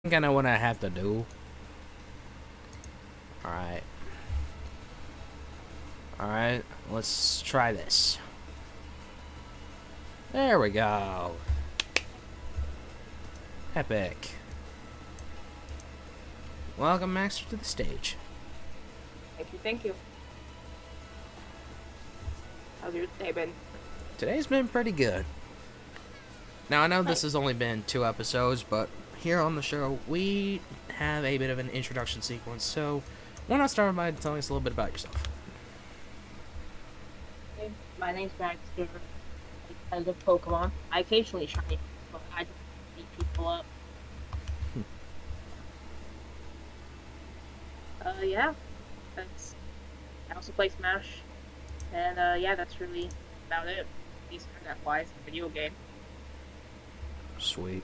think I know what I have to do. Alright. Alright, let's try this. There we go. Epic. Welcome, Magster, to the stage. Thank you, thank you. How's your day been? Today's been pretty good. Now, I know this has only been 2 episodes, but here on the show, we have a bit of an introduction sequence, so why not start by telling us a little bit about yourself? Hey, my name's Magster. I love Pokemon. I occasionally shiny, but I just beat people up. Yeah. That's. I also play Smash. And, yeah, that's really about it. At least that video game. Sweet.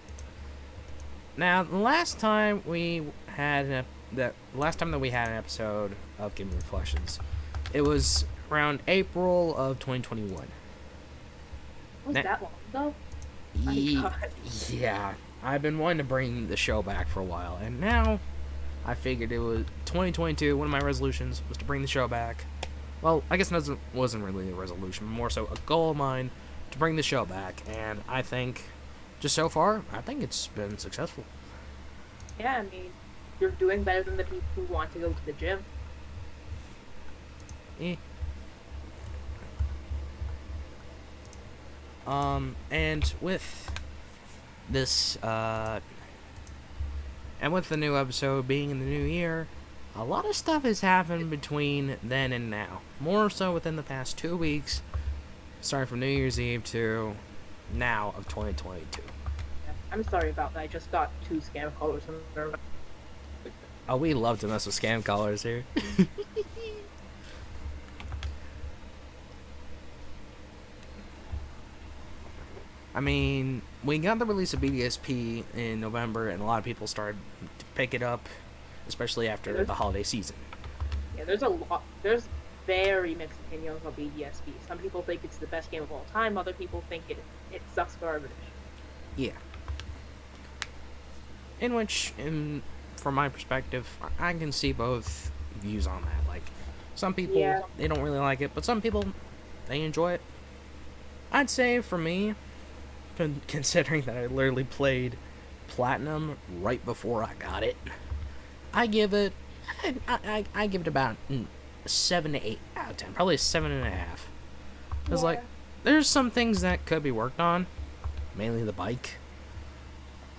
Now, the last time we had that we had an episode of Game Reflections, it was around April of 2021. Was that long ago? My God. Yeah, I've been wanting to bring the show back for a while, and now I figured it was 2022. One of my resolutions was to bring the show back. Well, I guess it wasn't really a resolution, more so a goal of mine to bring the show back, and I think, just so far, I think it's been successful. Yeah, I mean, you're doing better than the people who want to go to the gym. And with this, and with the new episode being in the new year, a lot of stuff has happened between then and now. More so within the past 2 weeks, starting from New Year's Eve to now of 2022. Yeah, I'm sorry about that. I just got 2 scam callers from there. Oh, we love to mess with scam callers here. I mean, we got the release of BDSP in November, and a lot of people started to pick it up, especially after the holiday season. Yeah, there's very mixed opinions on BDSP. Some people think it's the best game of all time. Other people think it sucks garbage. Yeah. From my perspective, I can see both views on that. Like, some people, they don't really like it, but some people, they enjoy it. I'd say, for me, considering that I literally played Platinum right before I got it, I give it about 7 to 8 out of 10. Probably a 7.5. Because, like, there's some things that could be worked on. Mainly the bike.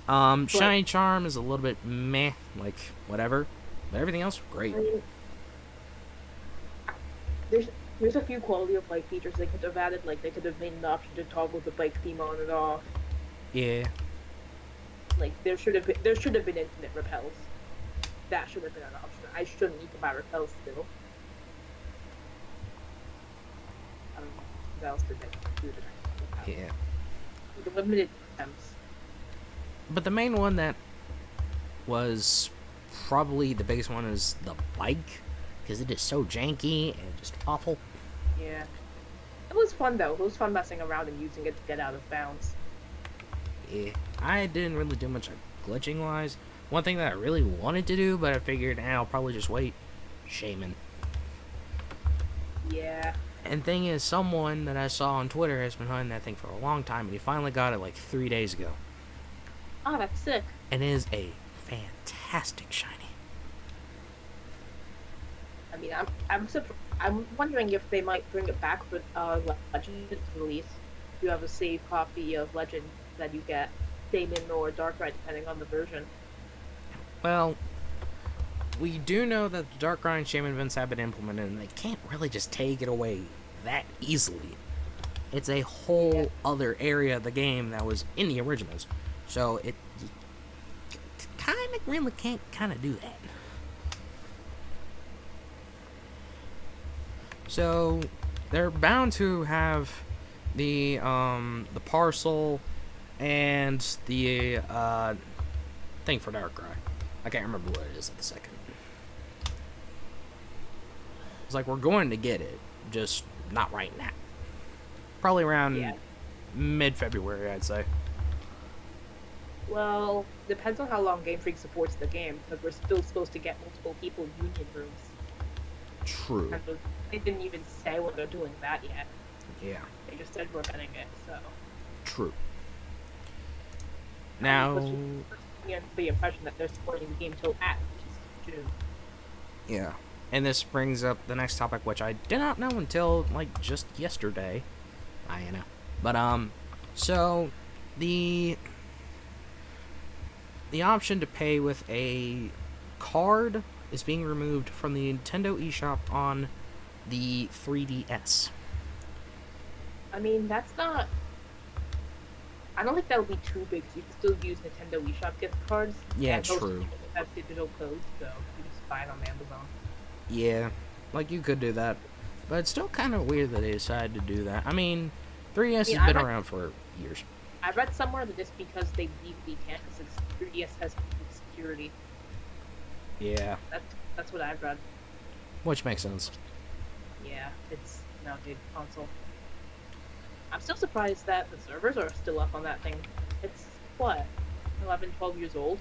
Shiny Charm is a little bit meh, like, whatever. But everything else, great. I mean, there's a few quality of life features they could have added. Like, they could have made an option to toggle the bike theme on and off. Yeah. Like, there should have been infinite repels. That should have been an option. I shouldn't need to buy repels still. What else did they do? Yeah. The limited attempts. But the main one that was probably the biggest one is the bike, because it is so janky and just awful. Yeah. It was fun, though. It was fun messing around and using it to get out of bounds. Yeah. I didn't really do much glitching-wise. One thing that I really wanted to do, but I figured, I'll probably just wait. Shaman. Yeah. And thing is, someone that I saw on Twitter has been hunting that thing for a long time, and he finally got it like 3 days ago. Oh, that's sick. And it is a fantastic shiny. I mean, I'm wondering if they might bring it back for Legend release. You have a save copy of Legend that you get, Damon or Darkrai, depending on the version. Well, we do know that the Darkrai and Shaman events have been implemented, and they can't really just take it away that easily. It's a whole other area of the game that was in the originals. So it kind of really can't kind of do that. So they're bound to have the parcel and the thing for Darkrai. I can't remember what it is at the second. It's like, we're going to get it, just not right now. Probably around mid-February, I'd say. Well, Well, depends on how long Game Freak supports the game, because we're still supposed to get multiple people union rooms. True. And they didn't even say what they're doing that yet. Yeah. They just said we're getting it, so. True. Let's Now. just give the impression that they're supporting the game till at least June. Yeah. And this brings up the next topic, which I did not know until, like, just yesterday. I know. But, so, the option to pay with a card is being removed from the Nintendo eShop on the 3DS. I mean, that's not. I don't think that would be too big, because you can still use Nintendo eShop gift cards. Yeah, and most true. people have digital codes, so you can just buy it on Amazon. Yeah, like, you could do that. But it's still kind of weird that they decided to do that. I mean, 3DS has been around for years. I read somewhere that it's because they legally can't, because 3DS has security. Yeah. That's what I've read. Which makes sense. Yeah, it's an outdated console. I'm still surprised that the servers are still up on that thing. It's, what, 11, 12 years old?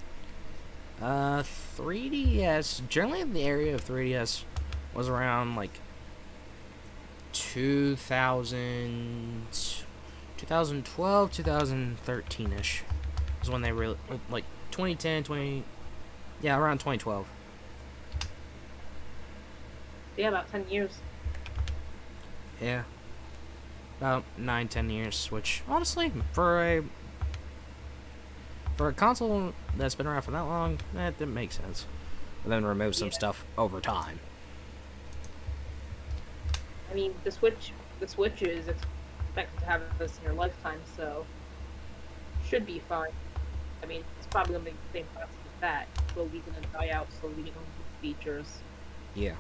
3DS, generally in the area of 3DS was around, like, 2012, 2013-ish is when they really, like, 2010, yeah, around 2012. Yeah, about 10 years. Yeah. About 9-10 years, which, honestly, for a console that's been around for that long, that makes sense. And then remove some stuff over time. I mean, the Switch is expected to have this in your lifetime, so should be fine. I mean, it's probably gonna be the same process as that. Slowly gonna die out, slowly gonna lose features. Yeah.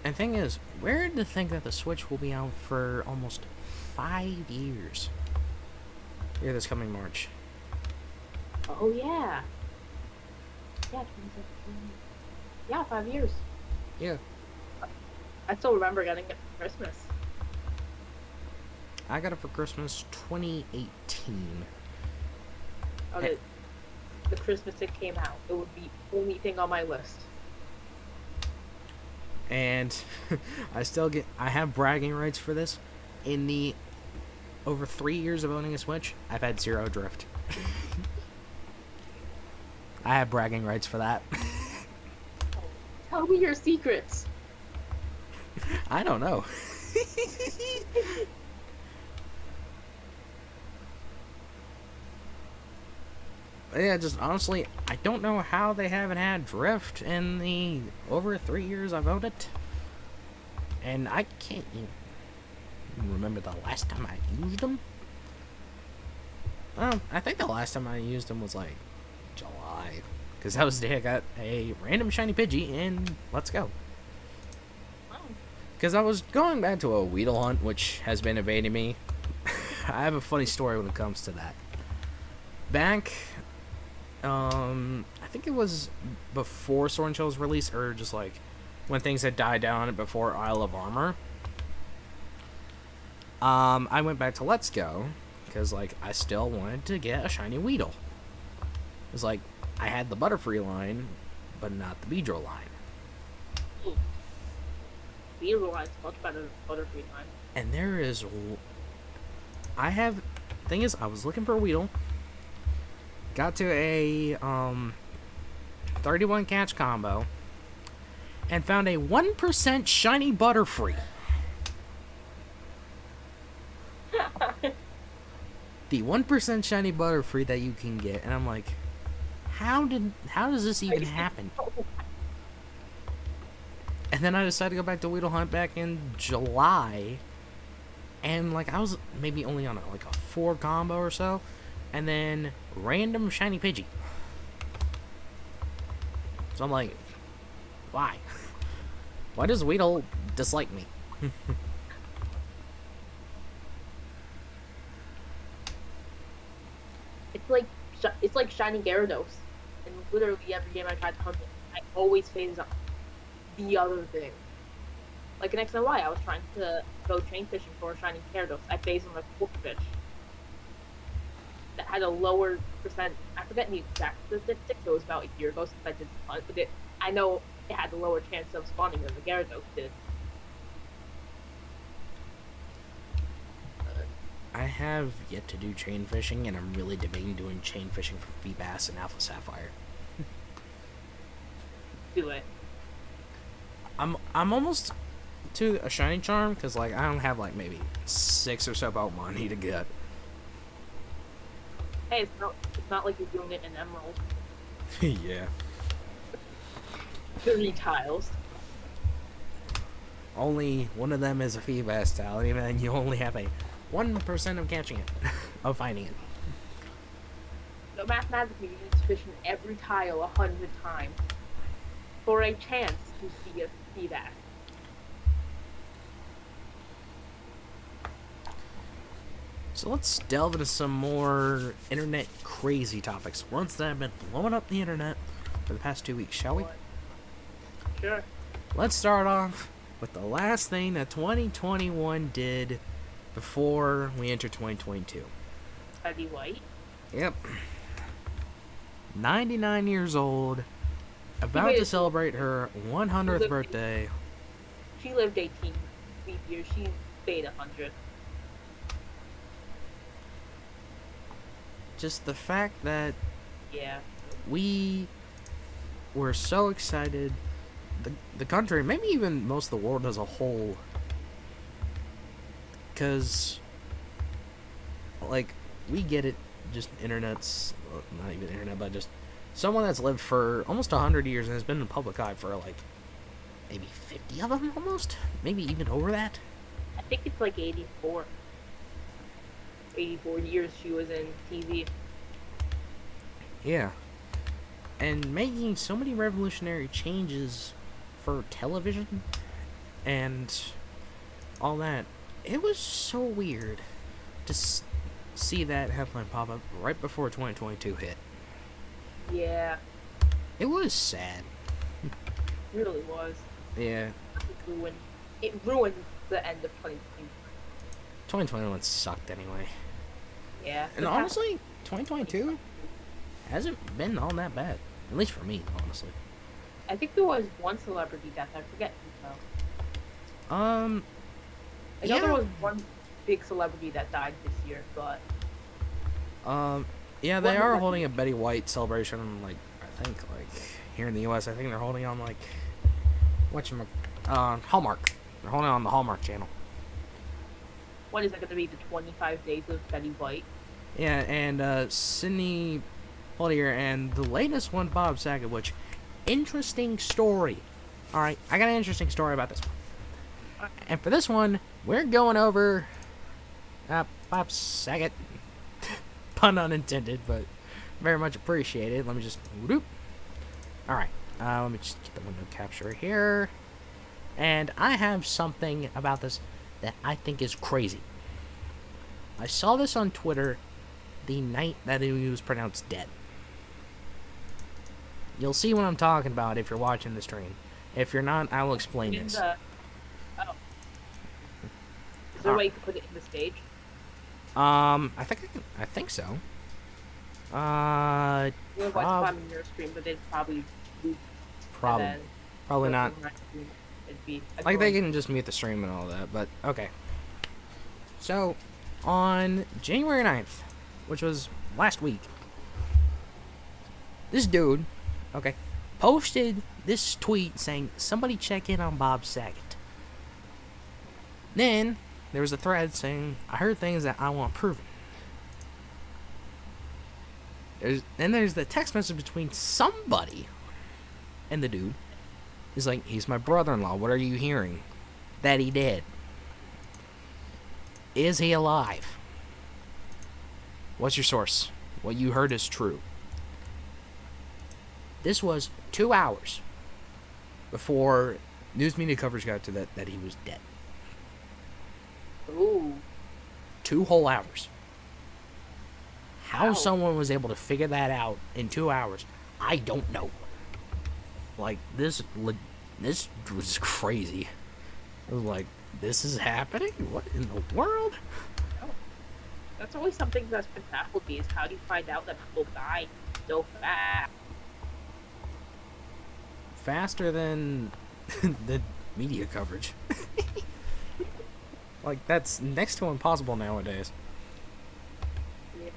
And thing is, weird to think that the Switch will be out for almost 5 years. Here this coming March. Oh yeah. Yeah, 2017. Yeah, 5 years. Yeah. I still remember getting it for Christmas. I got it for Christmas 2018. Okay, the Christmas it came out. It would be the only thing on my list. And I have bragging rights for this. In the over 3 years of owning a Switch, I've had 0 drift. I have bragging rights for that. Tell me your secrets. I don't know. Yeah, just honestly, I don't know how they haven't had drift in the over 3 years I've owned it. And I can't even remember the last time I used them. I think the last time I used them was like July. Because that was the day I got a random shiny Pidgey and let's go. Because I was going back to a Weedle hunt, which has been evading me. I have a funny story when it comes to that. Back, I think it was before Sword and Shield's release, or just like when things had died down before Isle of Armor. I went back to Let's Go, because like I still wanted to get a shiny Weedle. It was like, I had the Butterfree line, but not the Beedrill line. Beedrill line's much better than Butterfree line. And there is... Thing is, I was looking for a Weedle. Got to a 31 catch combo. And found a 1% shiny Butterfree. The 1% shiny Butterfree that you can get. And I'm like, how does this even happen? And then I decided to go back to Weedle Hunt back in July. And like I was maybe only on like a 4 combo or so. And then random shiny Pidgey. So I'm like, why? Why does Weedle dislike me? It's like shiny Gyarados. And literally every game I tried to hunt it, I always phase on the other thing. Like in X and Y, I was trying to go chain fishing for a shiny Gyarados. I phased on a corkfish that had a lower percent. I forget the exact statistics. It was about a year ago since I did the hunt, but I know it had a lower chance of spawning than the Gyarados did. I have yet to do chain fishing, and I'm really debating doing chain fishing for Feebas and Alpha Sapphire. Do it. I'm almost to a shiny charm because like I don't have like maybe 6 or so Pokemon I need to get. Hey, it's not like you're doing it in Emerald. Yeah. 3 tiles. Only one of them is a Feebas style, and even then you only have a 1% of catching it, of finding it. So mathematically, you need to fish in every tile 100 times for a chance to see that. So let's delve into some more internet crazy topics, ones that have been blowing up the internet for the past 2 weeks, shall we? Sure. Let's start off with the last thing that 2021 did before we entered 2022. Betty White. Yep. 99 years old, about to celebrate her 100th birthday. She lived 18 years. She stayed 100. Just the fact that Yeah. we were so excited, the country, maybe even most of the world as a whole, because, like, we get it, just internet's, well, not even internet, but just someone that's lived for almost 100 years and has been in the public eye for, like, maybe 50 of them, almost? Maybe even over that? I think it's like 84. 84 years she was in TV. Yeah. And making so many revolutionary changes for television and all that. It was so weird to see that headline pop up right before 2022 hit. Yeah. It was sad. It really was. Yeah. It ruined the end of 2020. 2021 sucked anyway. Yeah. And honestly, 2022 hasn't been all that bad. At least for me, honestly. I think there was one celebrity death. I forget who though. I know there was one big celebrity that died this year, but yeah, they are holding a Betty White celebration. Like I think, like here in the U.S., I think they're holding on like Hallmark. They're holding on the Hallmark Channel. What is it going to be? The 25 Days of Betty White? Yeah, and Sydney Poitier, and the latest one, Bob Saget, which, interesting story. Alright, I got an interesting story about this one. And for this one, we're going over Bob Saget. Pun unintended, but very much appreciated. Let me just... whoop. Alright, let me just get the window capture here. And I have something about this that I think is crazy. I saw this on Twitter the night that he was pronounced dead. You'll see what I'm talking about if you're watching the stream. If you're not, I will explain this. Is there a way you can put it in the stage? I think so. You're watching your stream, but it's probably probably not. It'd be like they can just mute the stream and all that, but okay. So, on January 9th, which was last week, this dude, posted this tweet saying, somebody check in on Bob Saget. Then, there was a thread saying, I heard things that I want proven. Then there's the text message between somebody and the dude. He's like, he's my brother-in-law, what are you hearing? That he did. Is he alive? What's your source? What you heard is true. This was 2 hours before news media coverage got to that he was dead. Ooh. 2 whole hours. How Wow. someone was able to figure that out in 2 hours, I don't know. Like, this was crazy. It was like, this is happening? What in the world? Oh, that's always something that's been baffled me is how do you find out that people die so fast? Faster than the media coverage. Like, that's next to impossible nowadays. Yeah.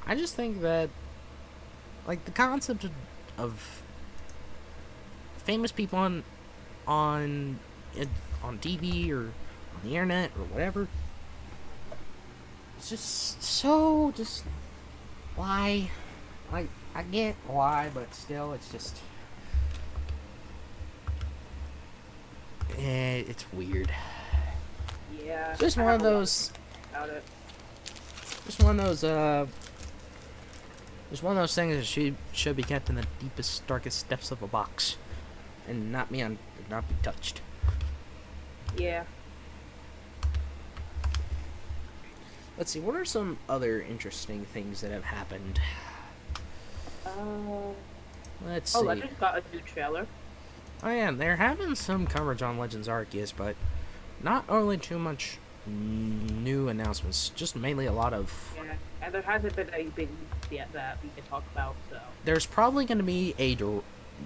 I just think that, like, the concept of famous people on on TV or on the internet or whatever, it's just so just why. Like, I get why, but still, it's just it's weird. Yeah. Just I one have of a lot those. about it. Just one of those. Just one of those things that should be kept in the deepest, darkest depths of a box, and not be touched. Yeah. Let's see. What are some other interesting things that have happened? Uh, Let's oh, see. Legends got a new trailer. Oh yeah, they're having some coverage on Legends Arceus, but not only too much new announcements, just mainly a lot of. Yeah, and there hasn't been any big news yet that we can talk about. So There's probably going to be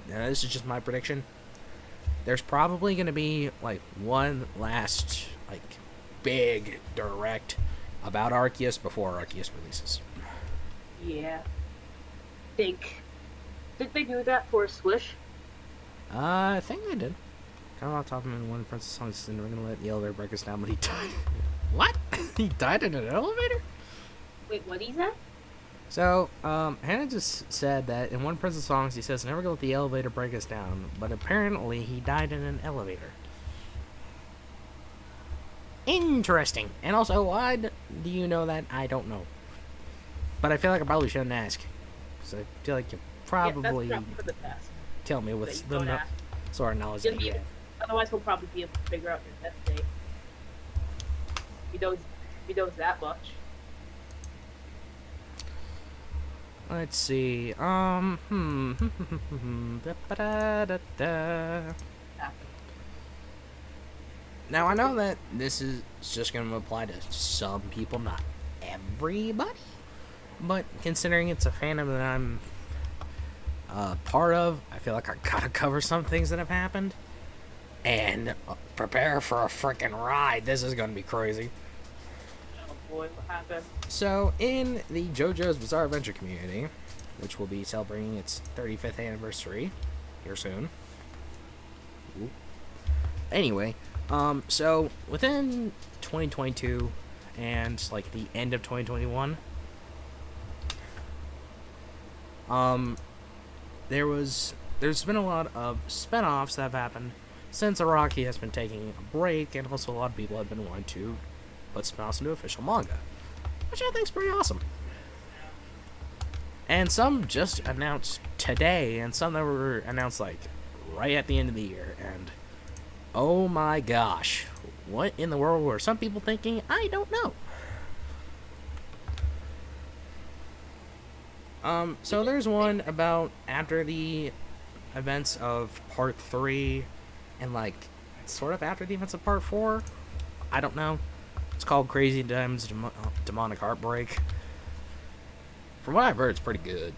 this is just my prediction. There's probably going to be like one last like big direct about Arceus before Arceus releases. yeah, think did they do that for Swish? I think they did. Kind of off top of him in one Princess song, and we're gonna let the elevator break us down, but he died. What? He died in an elevator? Wait, what is that? So, Hannah just said that in one Princess songs he says never gonna let the elevator break us down, but apparently he died in an elevator. Interesting. And also, why do you know that? I don't know. But I feel like I probably shouldn't ask. Because I feel like you probably Yeah, that's not for the best. tell me That what's you the don't ask. sort of knowledge Just that you even, have. otherwise, he'll probably be able to figure out your test date. He knows that much. Let's see. Da-ba-da-da-da. Now I know that this is just going to apply to some people, not everybody. But considering it's a fandom that I'm part of, I feel like I gotta cover some things that have happened. And prepare for a freaking ride. This is going to be crazy. Oh boy, what happened? So, in the JoJo's Bizarre Adventure community, which will be celebrating its 35th anniversary here soon. Ooh. Anyway, so within 2022 and like the end of 2021, there's been a lot of spin-offs that have happened since Araki has been taking a break, and also a lot of people have been wanting to put spin-offs into official manga, which I think is pretty awesome. And some just announced today, and some that were announced like right at the end of the year, and oh my gosh, what in the world were some people thinking? I don't know. So there's one about after the events of part 3 and like sort of after the events of part 4. I don't know. It's called Crazy Diamond's Demonic Heartbreak. From what I've heard, it's pretty good.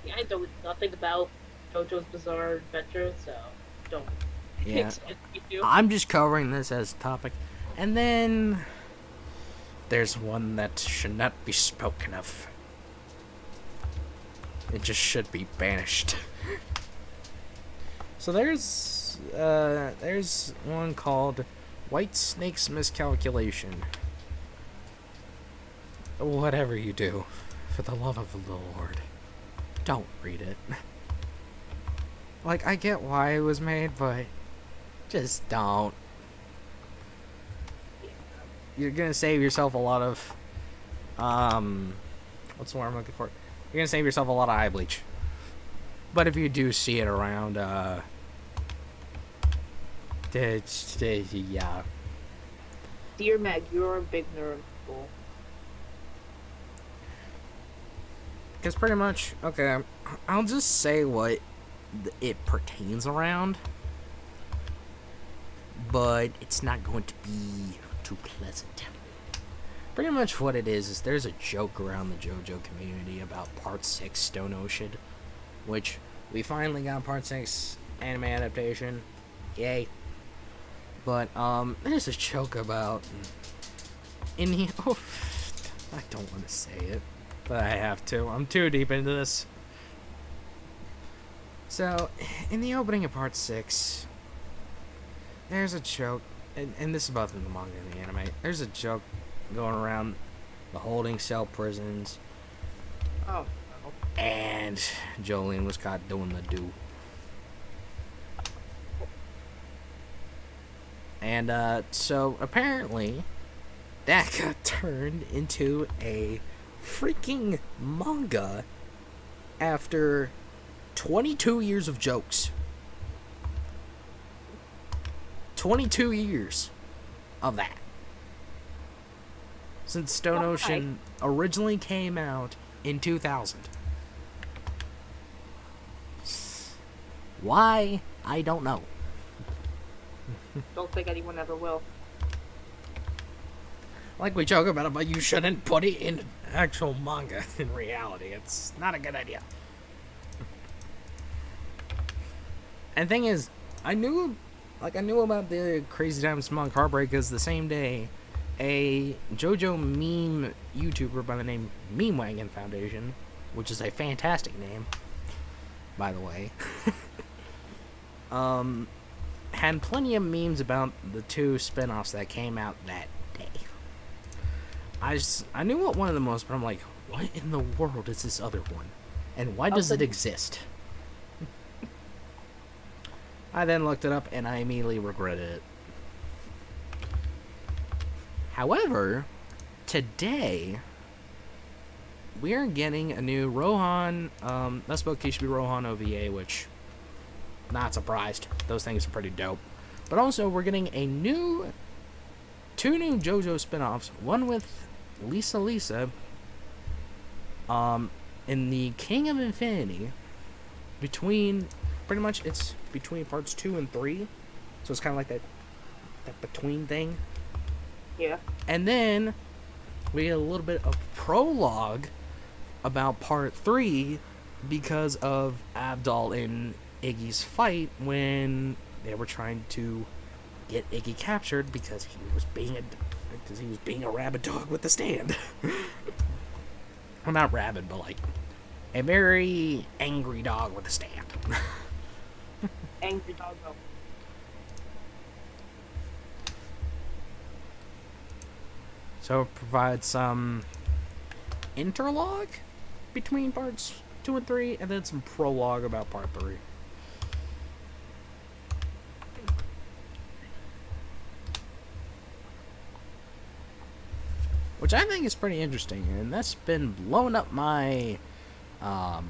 Yeah, I know nothing about JoJo's Bizarre Adventure, so don't Yeah. expect me to. I'm just covering this as a topic. And then there's one that should not be spoken of. It just should be banished. So there's one called White Snake's Miscalculation. Whatever you do, for the love of the Lord, don't read it. Like, I get why it was made, but just don't. You're gonna save yourself a lot of, what's the word I'm looking for? You're gonna save yourself a lot of eye bleach. But if you do see it around, yeah. Dear Meg, you're a big nerd. Cool. Because pretty much, okay, I'll just say what it pertains around, but it's not going to be too pleasant. Pretty much what it is there's a joke around the JoJo community about Part 6 Stone Ocean, which we finally got Part 6 anime adaptation. Yay. But, there's a joke about... In the... Oh, I don't want to say it, but I have to. I'm too deep into this. So, in the opening of Part 6, there's a joke, and this is both in the manga and the anime, there's a joke going around the holding cell prisons. Oh. And Jolene was caught doing the do. And, so, apparently, that got turned into a freaking manga after 22 years of jokes. 22 years of that. Since Stone Ocean originally came out in 2000. Why? I don't know. Don't think anyone ever will. Like we joke about it, but you shouldn't put it in actual manga in reality. It's not a good idea. And thing is, I knew about the Crazy Times Monk Heartbreakers the same day a JoJo meme YouTuber by the name Meme Wagon Foundation, which is a fantastic name, by the way, had plenty of memes about the two spin-offs that came out that day. I knew what one of them was, but I'm like, what in the world is this other one? And why does it exist? I then looked it up, and I immediately regretted it. However, today, we are getting a new Rohan, that's about Kishibe Rohan OVA, which, not surprised. Those things are pretty dope. But also, we're getting two new JoJo spin-offs. One with Lisa, in the King of Infinity, pretty much it's between parts 2 and 3, so it's kind of like that between thing. Yeah. And then we get a little bit of prologue about part 3 because of Avdol and Iggy's fight when they were trying to get Iggy captured because he was being a rabid dog with the stand. Well, not rabid, but like a very angry dog with a stand. Angry dog though. So it provides some interlog between parts 2 and 3, and then some prologue about part 3. Which I think is pretty interesting, and that's been blowing up my, blowing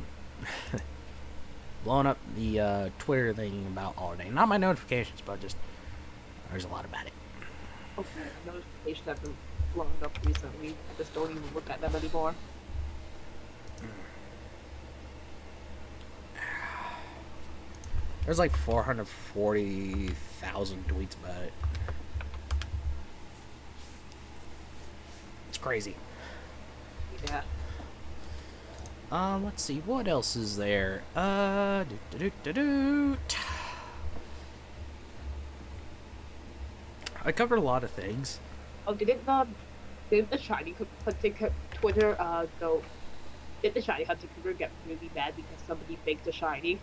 up the Twitter thing about all day. Not my notifications, but just, there's a lot about it. Okay, notifications have been blown up recently. I just don't even look at them anymore. There's like 440,000 tweets about it. It's crazy. Yeah. Let's see, what else is there? I covered a lot of things. Oh, didn't the Shiny Hunter Twitter go? Did the Shiny Hunter Twitter get really mad because somebody faked a shiny?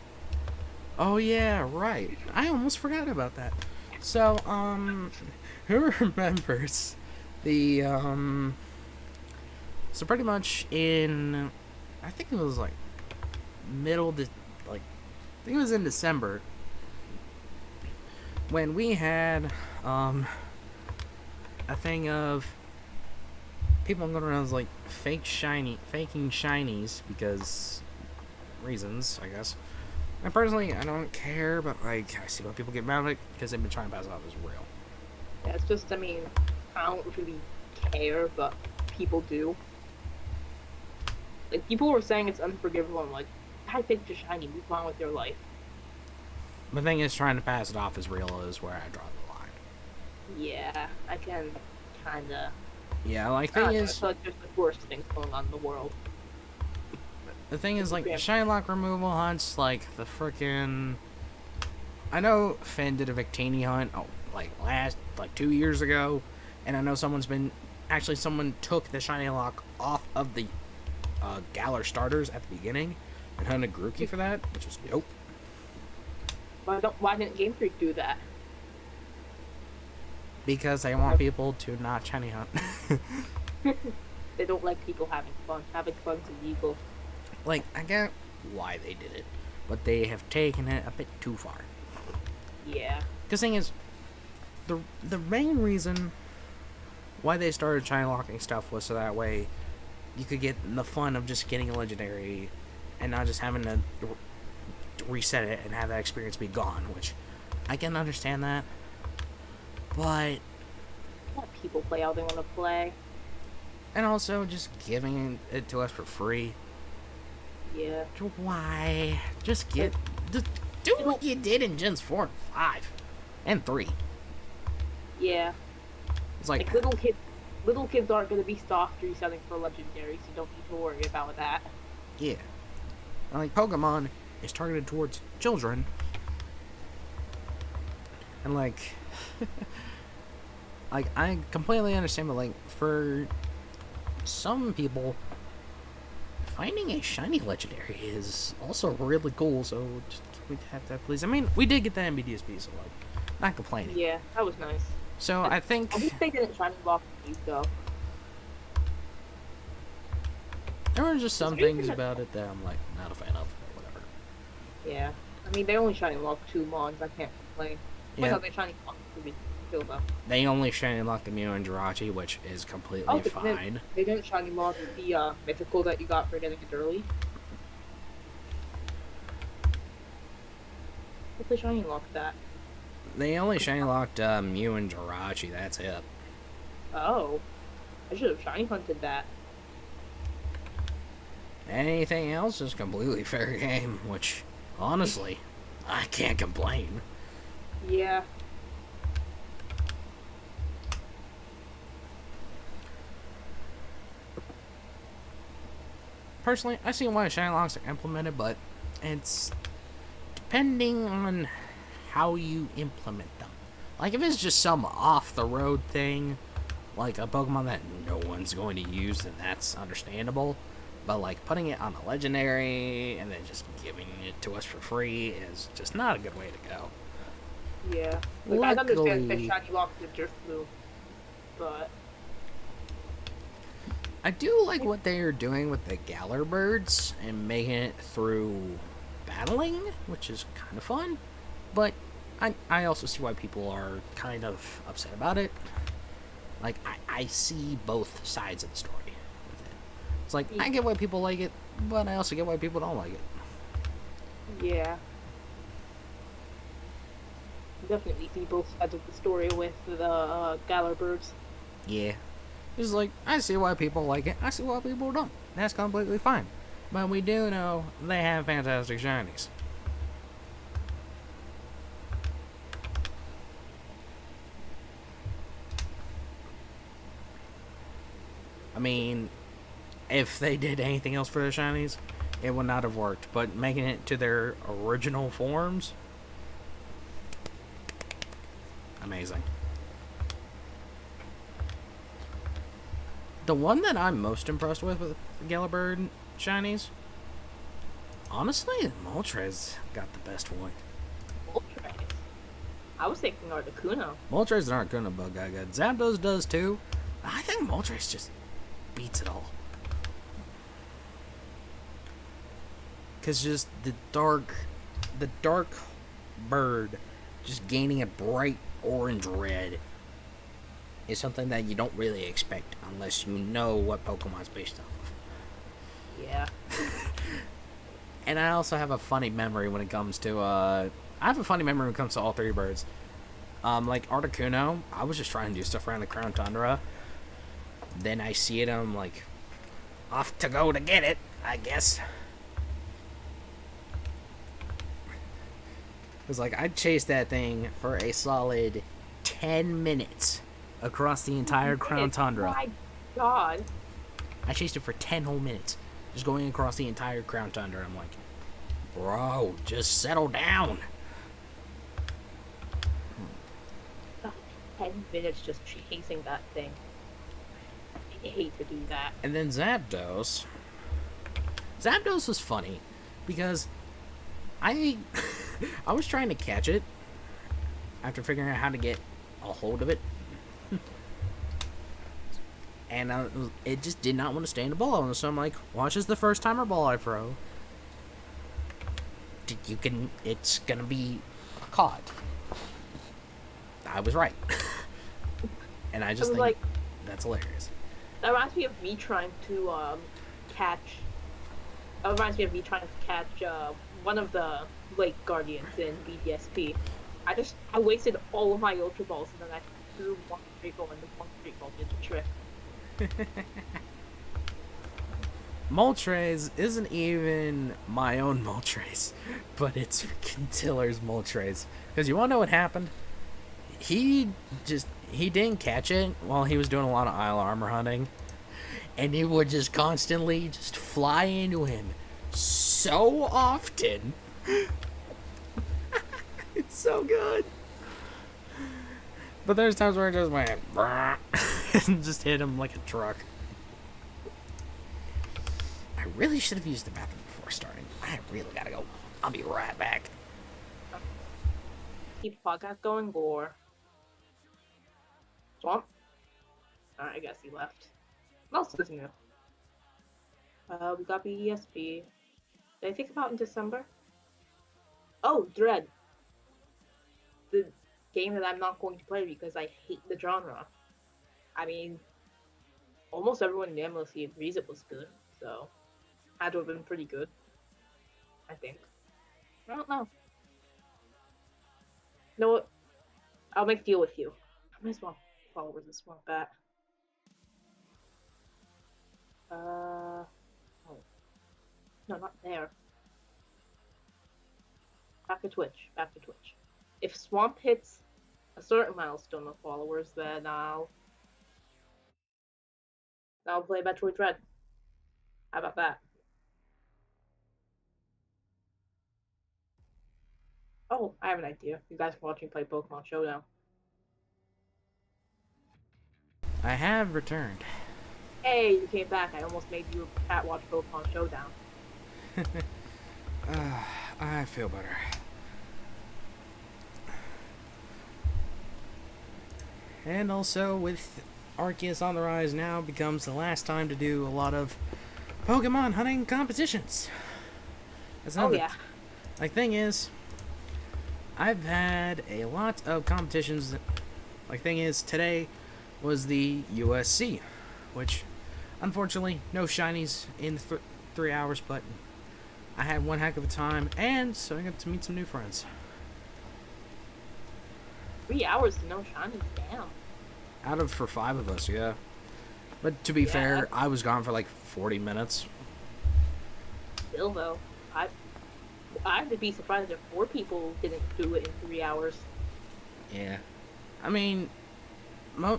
Oh yeah, right. I almost forgot about that. So, who remembers the so pretty much in, I think it was like I think it was in December when we had a thing of people going around like faking shinies because reasons, I guess. And personally, I don't care, but like I see why people get mad at it because they've been trying to pass it off as real. Yeah, it's just, I mean, I don't really care, but people do. Like, people were saying it's unforgivable. I'm like, I think you're shiny. Move on with your life. The thing is, trying to pass it off as real is where I draw the line. Yeah, I can kind of. Yeah, like, I thing don't know. is, It's like there's the worst things going on in the world. the thing is, like, the Okay. shiny lock removal hunts, like, the frickin'... I know Finn did a Victini hunt, like 2 years ago, and I know someone took the shiny lock off of the Galar starters at the beginning and hunted Grookey for that, which is nope. Why didn't Game Freak do that? Because they want people to not shiny hunt. They don't like people having fun. Having fun's illegal. Like, I get why they did it, but they have taken it a bit too far. Yeah. Because thing is, the main reason why they started shiny locking stuff was so that way you could get the fun of just getting a legendary and not just having to reset it and have that experience be gone, which I can understand that. But Let people play how they want to play. and also just giving it to us for free. Yeah. Why? Just do what you did in Gens 4 and 5 and 3. Yeah. It's like Little kids aren't going to be soft reselling for legendaries. You don't need to worry about that. yeah. Like, Pokemon is targeted towards children. And, like... like, I completely understand, but, like, for some people, finding a shiny legendary is also really cool, so just, we'd have that, please. I mean, we did get the MBDSP, so, like, not complaining. Yeah, that was nice. So, I think... I wish they didn't shiny lock these, though. there were just some things about it that I'm, like, not a fan of, or whatever. Yeah. I mean, they only shiny lock 2 mons. I can't complain. Yeah. How they shiny lock 3 still, though. They only shiny locked the Mew and Jirachi, which is completely but fine. They didn't shiny lock the mythical that you got for getting it early. If they shiny locked that. They only shiny locked Mew and Jirachi, that's it. Oh. I should have shiny hunted that. Anything else is completely fair game, which, honestly, I can't complain. Yeah. Personally, I see why shiny locks are implemented, but it's depending on how you implement them. Like, if it's just some off-the-road thing, like a Pokemon that no one's going to use, then that's understandable. But, like, putting it on a legendary and then just giving it to us for free is just not a good way to go. Yeah. Like, I understand if they Luckily, shiny locked the Drifloon, but... I do like what they are doing with the Galar birds and making it through battling, which is kind of fun. But I also see why people are kind of upset about it. Like, I see both sides of the story with it. It's like, I get why people like it, but I also get why people don't like it. Yeah. Definitely see both sides of the story with the Galar birds. Yeah. It's like, I see why people like it, I see why people don't. That's completely fine. But we do know they have fantastic shinies. I mean, if they did anything else for their shinies, it would not have worked. But making it to their original forms, amazing. The one that I'm most impressed with Galabird shinies, honestly, Moltres got the best one. Moltres. I was thinking Articuno. Moltres and Articuno both got good. Zapdos does too. I think Moltres just beats it all. Cause just the dark bird just gaining a bright orange red is something that you don't really expect unless you know what Pokemon's based off of. Yeah. And I also have a funny memory when it comes to I have a funny memory when it comes to all three birds. Like Articuno, I was just trying to do stuff around the Crown Tundra. Then I see it and I'm like, off to go to get it, I guess. was like, I chased that thing for a solid 10 minutes across the entire Crown Tundra. My God. I chased it for 10 whole minutes, just going across the entire Crown Tundra. I'm like, bro, just settle down. 10 minutes just chasing that thing. I hate to do that. And then Zapdos. Zapdos was funny because I I was trying to catch it after figuring out how to get a hold of it. And it just did not want to stay in the ball. So I'm like, watch this the first timer ball I throw. It's gonna be caught. I was right. And I just think like, that's hilarious. That reminds me of me trying to catch. That reminds me of me trying to catch one of the Lake Guardians in BDSP. I wasted all of my Ultra Balls and then I threw one Great Ball and the one Great Ball did the trick. Moltres isn't even my own Moltres, but it's Tiller's Moltres. Because you want to know what happened? He didn't catch it while he was doing a lot of Isle Armor hunting. And it would just constantly just fly into him so often. It's so good. But there's times where it just went and just hit him like a truck. I really should have used the bathroom before starting. I really gotta go. I'll be right back. Keep the podcast going, Gore. Swamp? Alright, I guess he left. What else is new? We got BESP. Did I think about in December? Oh, Dread. The game that I'm not going to play because I hate the genre. I mean, almost everyone in the MLC agrees it was good, so had to have been pretty good. I think. I don't know. You know what? I'll make a deal with you. How many swamp followers is Swamp at? Oh. No, not there. Back to Twitch. Back to Twitch. If Swamp hits a certain milestone of followers, then I'll play Metroid Dread. How about that? Oh, I have an idea. You guys can watch me play Pokemon Showdown. I have returned. Hey, you came back. I almost made you cat watch Pokemon Showdown. I feel better. And also, with Arceus on the rise now, becomes the last time to do a lot of Pokemon hunting competitions. Oh, yeah. Like, thing is, I've had a lot of competitions. Like, thing is, today was the USC, which, unfortunately, no shinies in 3 hours, but I had one heck of a time, and so I got to meet some new friends. 3 hours to no shinies, damn. Out of for 5 of us, yeah. But to be fair, I was gone for like 40 minutes. Still, though, I'd be surprised if 4 people didn't do it in 3 hours. Yeah. I mean,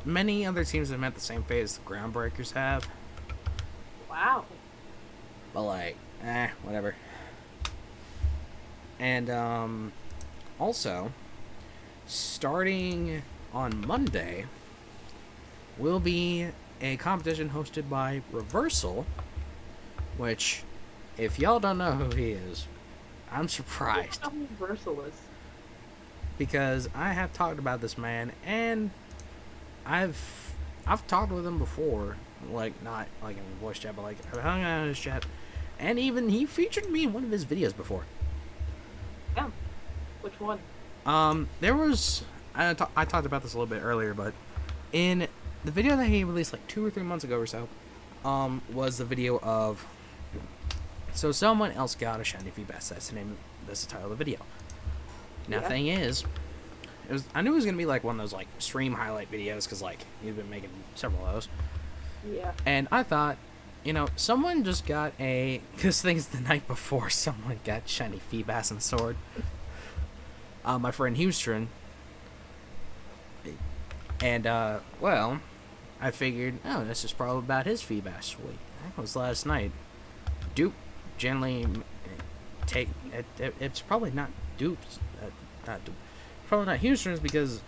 many other teams have met the same fate as the Groundbreakers have. Wow. But like, whatever. And, also, starting on Monday, will be a competition hosted by Reversal, which, if y'all don't know who he is, I'm surprised. I don't know who Reversal is. Because I have talked about this man, and I've talked with him before, like, not like in a voice chat, but like, I've hung out in his chat, and even he featured me in one of his videos before. Yeah. Which one? There was, I talked about this a little bit earlier, but in the video that he released like 2 or 3 months ago or so, was the video of, so someone else got a shiny Feebas. That's the title of the video. Now, thing is, I knew it was gonna be like one of those like stream highlight videos because like he's been making several of those. Yeah. And I thought, someone just got this thing's the night before someone got shiny Feebas and Sword. my friend Houston, and well, I figured, oh, this is probably about his feedback. Sweet, that was last night. Dupe generally take it's probably not Dupe's, not Dupe, probably not Houston's because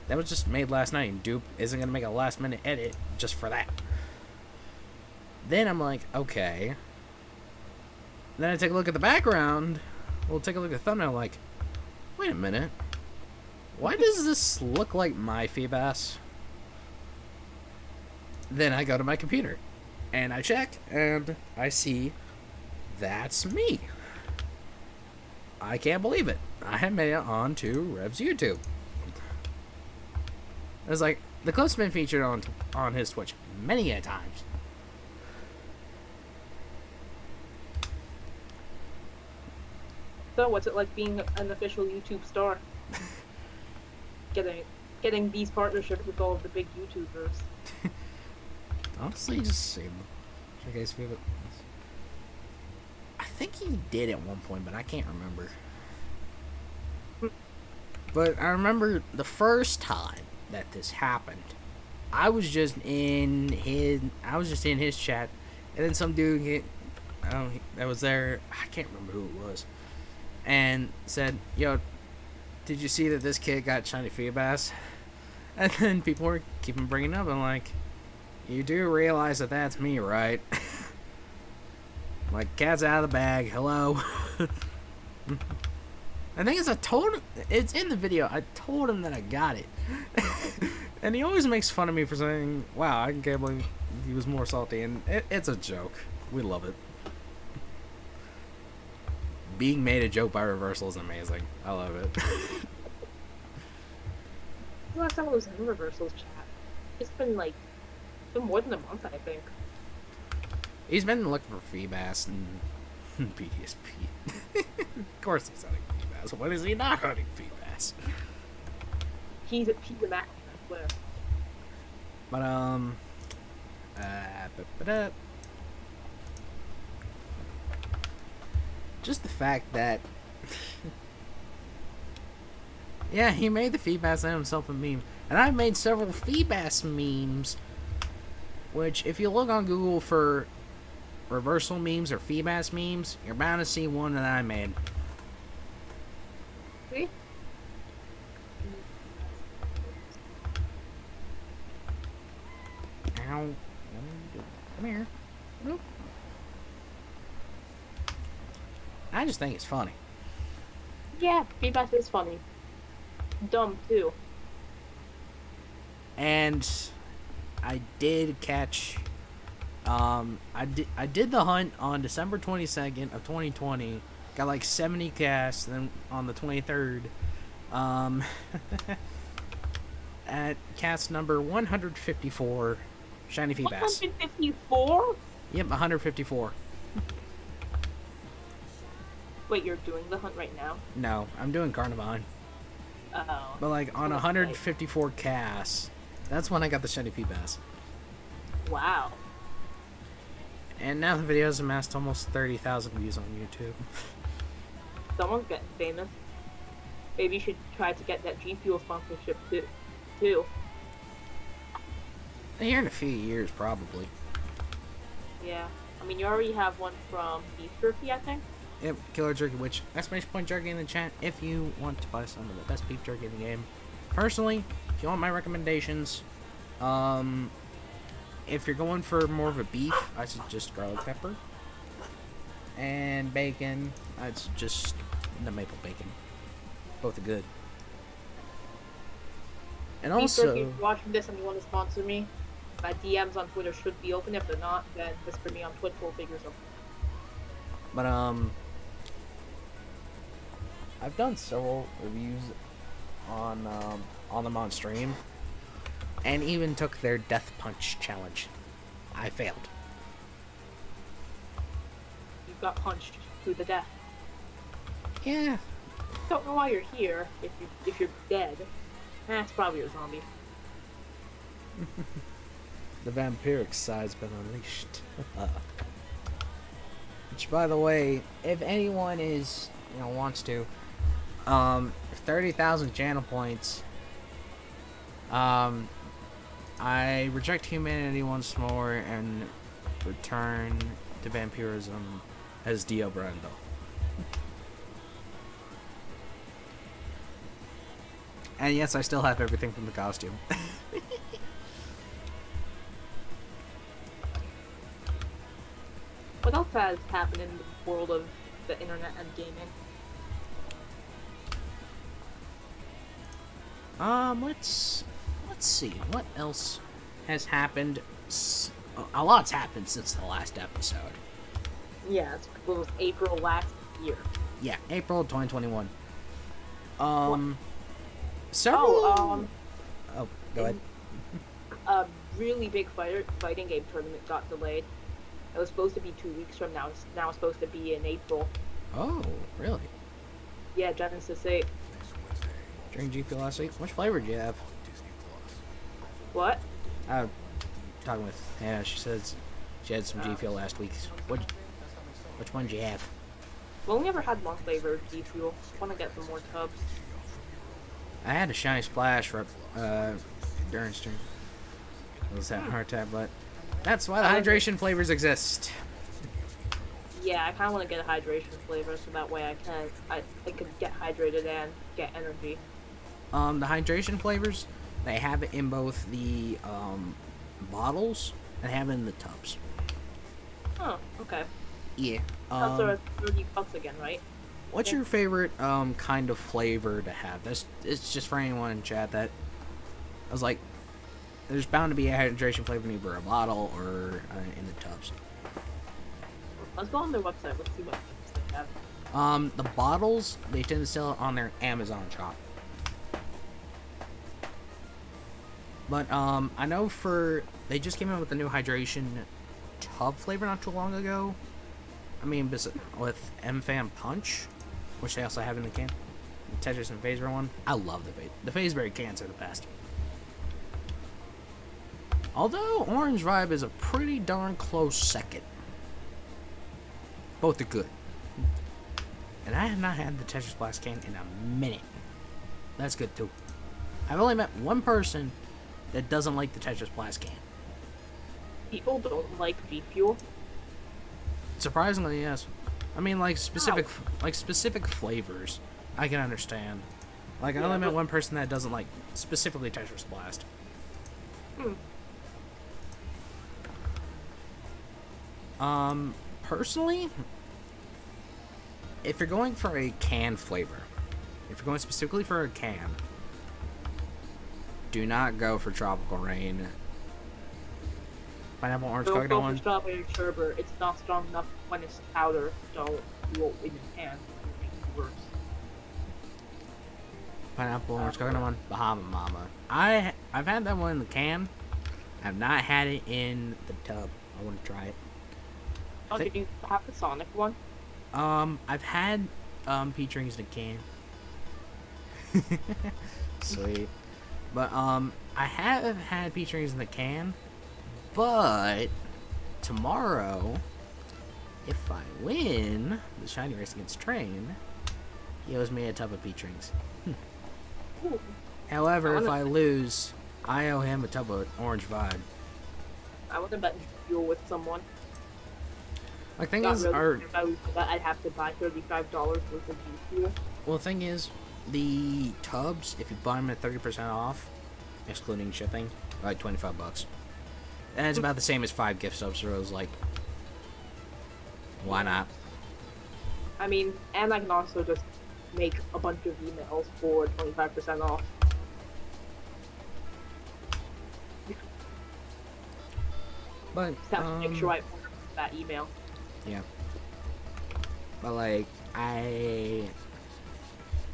that was just made last night, and Dupe isn't gonna make a last minute edit just for that. Then I'm like, okay. Then I take a look at the background. We'll take a look at the thumbnail. Like, wait a minute. Why does this look like my Feebas? Then I go to my computer, and I check, and I see that's me. I can't believe it. I have made it onto Rev's YouTube. It was like, the clip's been featured on his Twitch many a times. So, what's it like being an official YouTube star? Getting these partnerships with all of the big YouTubers. Honestly, just same. I think he did at one point, but I can't remember. But I remember the first time that this happened, I was just in his chat, and then some dude that was there, I can't remember who it was, and said, "Yo, did you see that this kid got shiny Feebas?" And then people were keeping bringing up, and like, you do realize that that's me, right? Like, cat's out of the bag. Hello. I think it's in the video. I told him that I got it. And he always makes fun of me for saying, wow, I can't believe he was more salty. And it's a joke. We love it. Being made a joke by Reversal is amazing. I love it. Last time I was in Reversal's chat, it's been more than a month, I think. He's been looking for Feebas and PDSP. Of course he's hunting Feebas. When is he not hunting Feebas? He's a Mac, I swear. But, just the fact that yeah, he made the Feebas and himself a meme. And I've made several Feebas memes, which if you look on Google for Reversal memes or Feebas memes, you're bound to see one that I made. See? Ow. Come here. Nope. I just think it's funny. Yeah, Feebas is funny. Dumb, too. And I did catch... I did the hunt on December 22nd of 2020. Got like 70 casts. Then on the 23rd, at cast number 154, shiny Feebas. 154? Yep, 154. Wait, you're doing the hunt right now? No, I'm doing Carnivine. Oh. But like on 154 casts, that's when I got the shiny Feebas. Wow. And now the video's amassed almost 30,000 views on YouTube. Someone's getting famous. Maybe you should try to get that G Fuel sponsorship too. Here in a few years, probably. Yeah. I mean, you already have one from Beef Jerky, I think. Yep, Killer Jerky, which, ! Jerky in the chat if you want to buy some of the best beef jerky in the game. Personally, if you want my recommendations, if you're going for more of a beef, I suggest garlic pepper. And bacon, I'd suggest the maple bacon. Both are good. And Beef also, Jerky, if you're watching this and you want to sponsor me, my DMs on Twitter should be open. If they're not, then whisper me on Twitch, we'll figure something. but I've done several reviews on them on stream, and even took their Death Punch challenge. I failed. You got punched to the death. Yeah. Don't know why you're here if you're dead. It's probably a zombie. The vampiric side's been unleashed. Which, by the way, if anyone wants to, 30,000 channel points. I reject humanity once more and return to vampirism as Dio Brando. And yes, I still have everything from the costume. What else has happened in the world of the internet and gaming? Let's see what else has happened. A lot's happened since the last episode. Yeah, it was April last year. Yeah, April 2021. What? Several. Oh, Oh, go ahead. A really big fighting game tournament got delayed. It was supposed to be 2 weeks from now. It's now supposed to be in April. Oh, really? Yeah, Genesis 8. During G Fuel last week, which flavor did you have? What? Talking with Hannah, she says she had some G Fuel last week. Which one did you have? We only ever had one flavor of G Fuel. Want to get some more tubs. I had a shiny splash for during stream. I was having a hard time, but that's why the hydration flavors exist. Yeah, I kind of want to get a hydration flavor so that way I can get hydrated and get energy. The hydration flavors, they have it in both the bottles and have it in the tubs. Oh, okay. Yeah. That's $30 again, right? What's your favorite kind of flavor to have? It's just for anyone in chat that I was like, there's bound to be a hydration flavor in either a bottle or in the tubs. Let's go on their website. Let's see what they have. The bottles they tend to sell it on their Amazon shop. But I know they just came out with a new hydration tub flavor not too long ago. I mean, with M-Fan Punch, which they also have in the can. The Tetris and Phaseberry one. I love the Phaseberry cans are the best. Although Orange Vibe is a pretty darn close second. Both are good. And I have not had the Tetris Blast can in a minute. That's good too. I've only met one person that doesn't like the Tetris Blast can. People don't like G Fuel. Surprisingly, yes. I mean, like specific flavors, I can understand. Like I only met one person that doesn't like specifically Tetris Blast. Personally, if you're going for a can flavor, if you're going specifically for a can, do not go for Tropical Rain. Pineapple Orange Don't Coconut go one. for strawberry sherbet. It's not strong enough when it's powder, so you won't in the can. It'll make it worse. Pineapple Orange Coconut one. Bahama Mama. I've had that one in the can. I've not had it in the tub. I want to try it. Oh, did you have the Sonic one? I've had peach rings in a can. Sweet. But I have had peach rings in the can. But tomorrow, if I win the shiny race against Train, he owes me a tub of peach rings. However, if I lose, I owe him a tub of Orange Vibe. I would have bet fuel with someone. Like, thing Not is, really but I'd have to buy $35 worth of G Fuel. well, the thing is, the tubs, if you buy them at 30% off, excluding shipping, are like $25. And it's about the same as 5 gift subs, so I was like, why not? I mean, and I can also just make a bunch of emails for 25% off. But, Just have to make sure I order that email. yeah. But, like,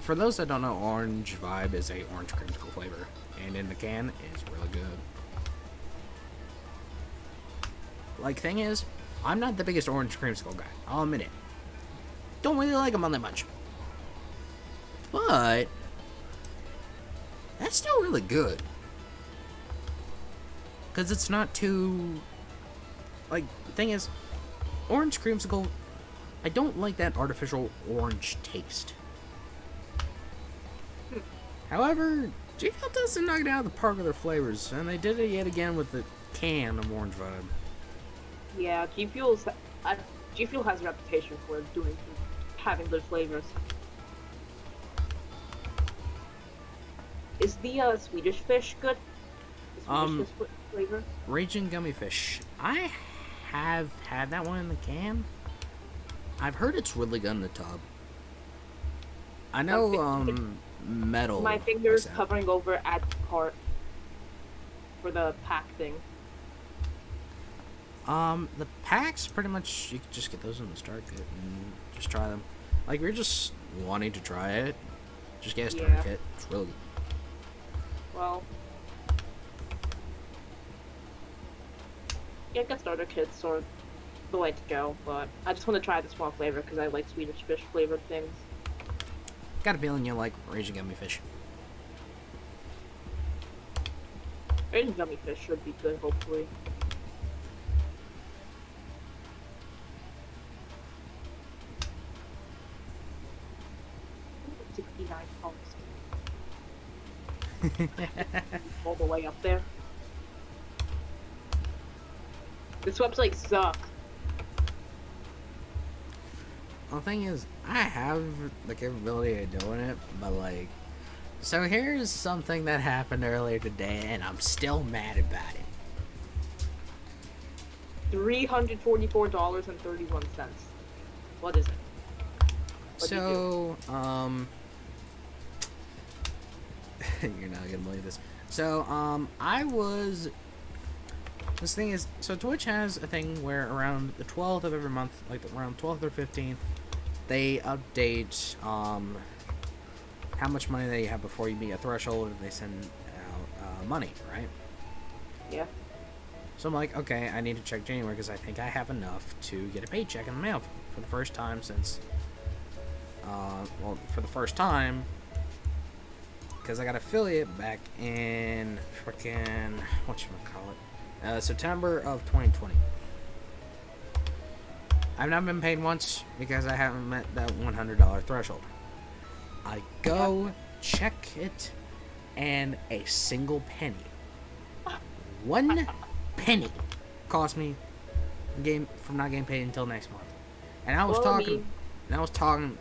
for those that don't know, Orange Vibe is a orange creamsicle flavor. And in the can, it's really good. Like, thing is, I'm not the biggest orange creamsicle guy. I'll admit it. Don't really like them all that much. But that's still really good. Because it's not too... Like, the thing is, orange creamsicle, I don't like that artificial orange taste. However, G Fuel doesn't knock it out of the park with their flavors, and they did it yet again with the can of Orange Vibe. Yeah, G Fuel has a reputation for having good flavors. Is the Swedish fish good? The Swedish fish flavor? Raging Gummy Fish. I have had that one in the can. I've heard it's really good in the tub. I know, metal. My fingers covering over at the cart for the pack thing. The packs, pretty much, you can just get those in the start kit and just try them. Like, if you're just wanting to try it, just get a starter kit. It's really good. Well, yeah, get starter kits or the way to go, but I just want to try the small flavor because I like Swedish fish flavored things. Got a feeling you like Raging Gummy Fish. Raging Gummy Fish should be good, hopefully. $69. All the way up there. This website sucks. The thing is, I have the capability of doing it, but like, so here's something that happened earlier today, and I'm still mad about it. $344.31. What is it? So, you're not gonna believe this. So, this thing is, so Twitch has a thing where around the 12th of every month, like around 12th or 15th, they update, how much money they have before you meet a threshold, and they send out, money, right? Yeah. So I'm like, okay, I need to check January, because I think I have enough to get a paycheck in the mail for the first time since, for the first time, because I got affiliate back in frickin', whatchamacallit, September of 2020. I've not been paid once because I haven't met that $100 threshold. I go check it, and a single penny, 1 penny, cost me from not getting paid until next month. And I was talking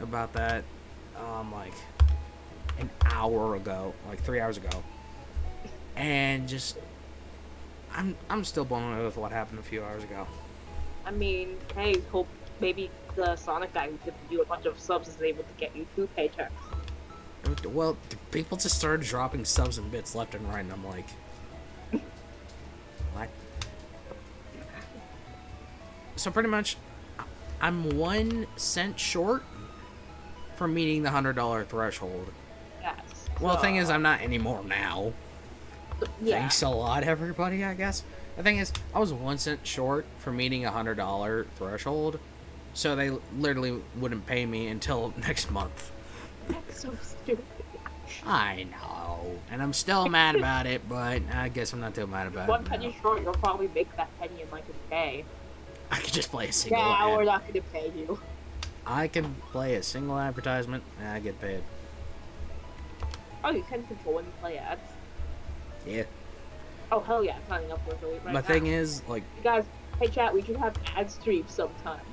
about that, like an hour ago, like 3 hours ago, and just I'm still blown away with what happened a few hours ago. I mean, hey, hope maybe the Sonic guy who gives you a bunch of subs is able to get you 2 paychecks. Well, people just started dropping subs and bits left and right, and I'm like, what? So pretty much, I'm 1 cent short from meeting the $100 threshold. Yes. Well, the thing is, I'm not anymore now. Yeah. Thanks a lot, everybody, I guess. The thing is, I was 1 cent short for meeting a $100 threshold, so they literally wouldn't pay me until next month. That's so stupid. I know, and I'm still mad about it, but I guess I'm not too mad about it. 1 penny short, you'll probably make that penny in like a day. I could just play a single Yeah, we're not gonna pay you. I can play a single advertisement, and I get paid. Oh, you can control when you play ads? Yeah. Oh, hell yeah, I'm signing up for affiliate right now. My thing is, like... You guys, hey chat, we should have ad streams sometimes.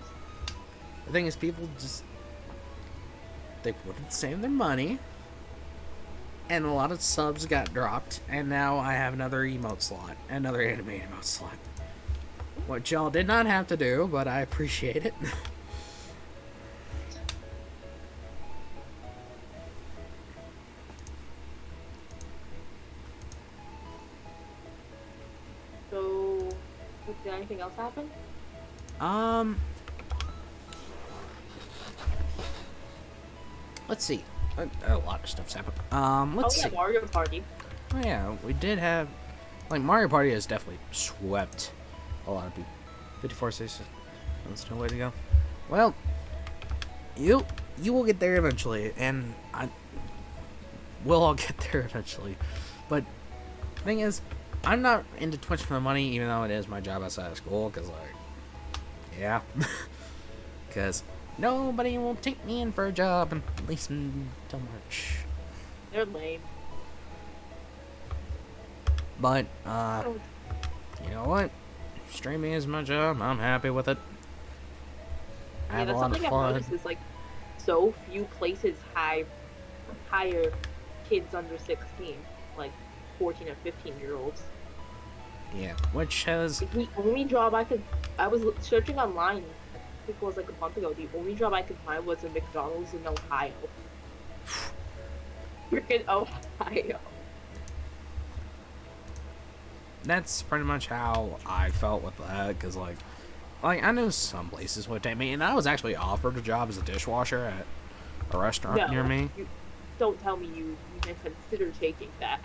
The thing is, people just... they wouldn't save their money, and a lot of subs got dropped, and now I have another emote slot, another anime emote slot. What y'all did not have to do, but I appreciate it. So, did anything else happen? Let's see. A lot of stuff's happened. Let's see. Mario Party. Oh yeah, we did have, like, Mario Party has definitely swept a lot of people. 54 stations. That's no way to go. Well, you will get there eventually, and we'll all get there eventually. But the thing is, I'm not into Twitch for the money, even though it is my job outside of school, because, like, yeah. Because nobody will take me in for a job, at least until March. They're lame. But, Oh, you know what? Streaming is my job. I'm happy with it. I yeah, have a that's lot of something I've fun. noticed is like so few places hire kids under 16, like 14 and 15-year-olds. Yeah, which has Like, the only job I was searching online, I think it was like a month ago, the only job I could find was a McDonald's in Ohio. Freaking Ohio. that's pretty much how I felt with that. Cause like I know some places would take me, and I was actually offered a job as a dishwasher at a restaurant near No, me. you don't tell me you even consider taking that.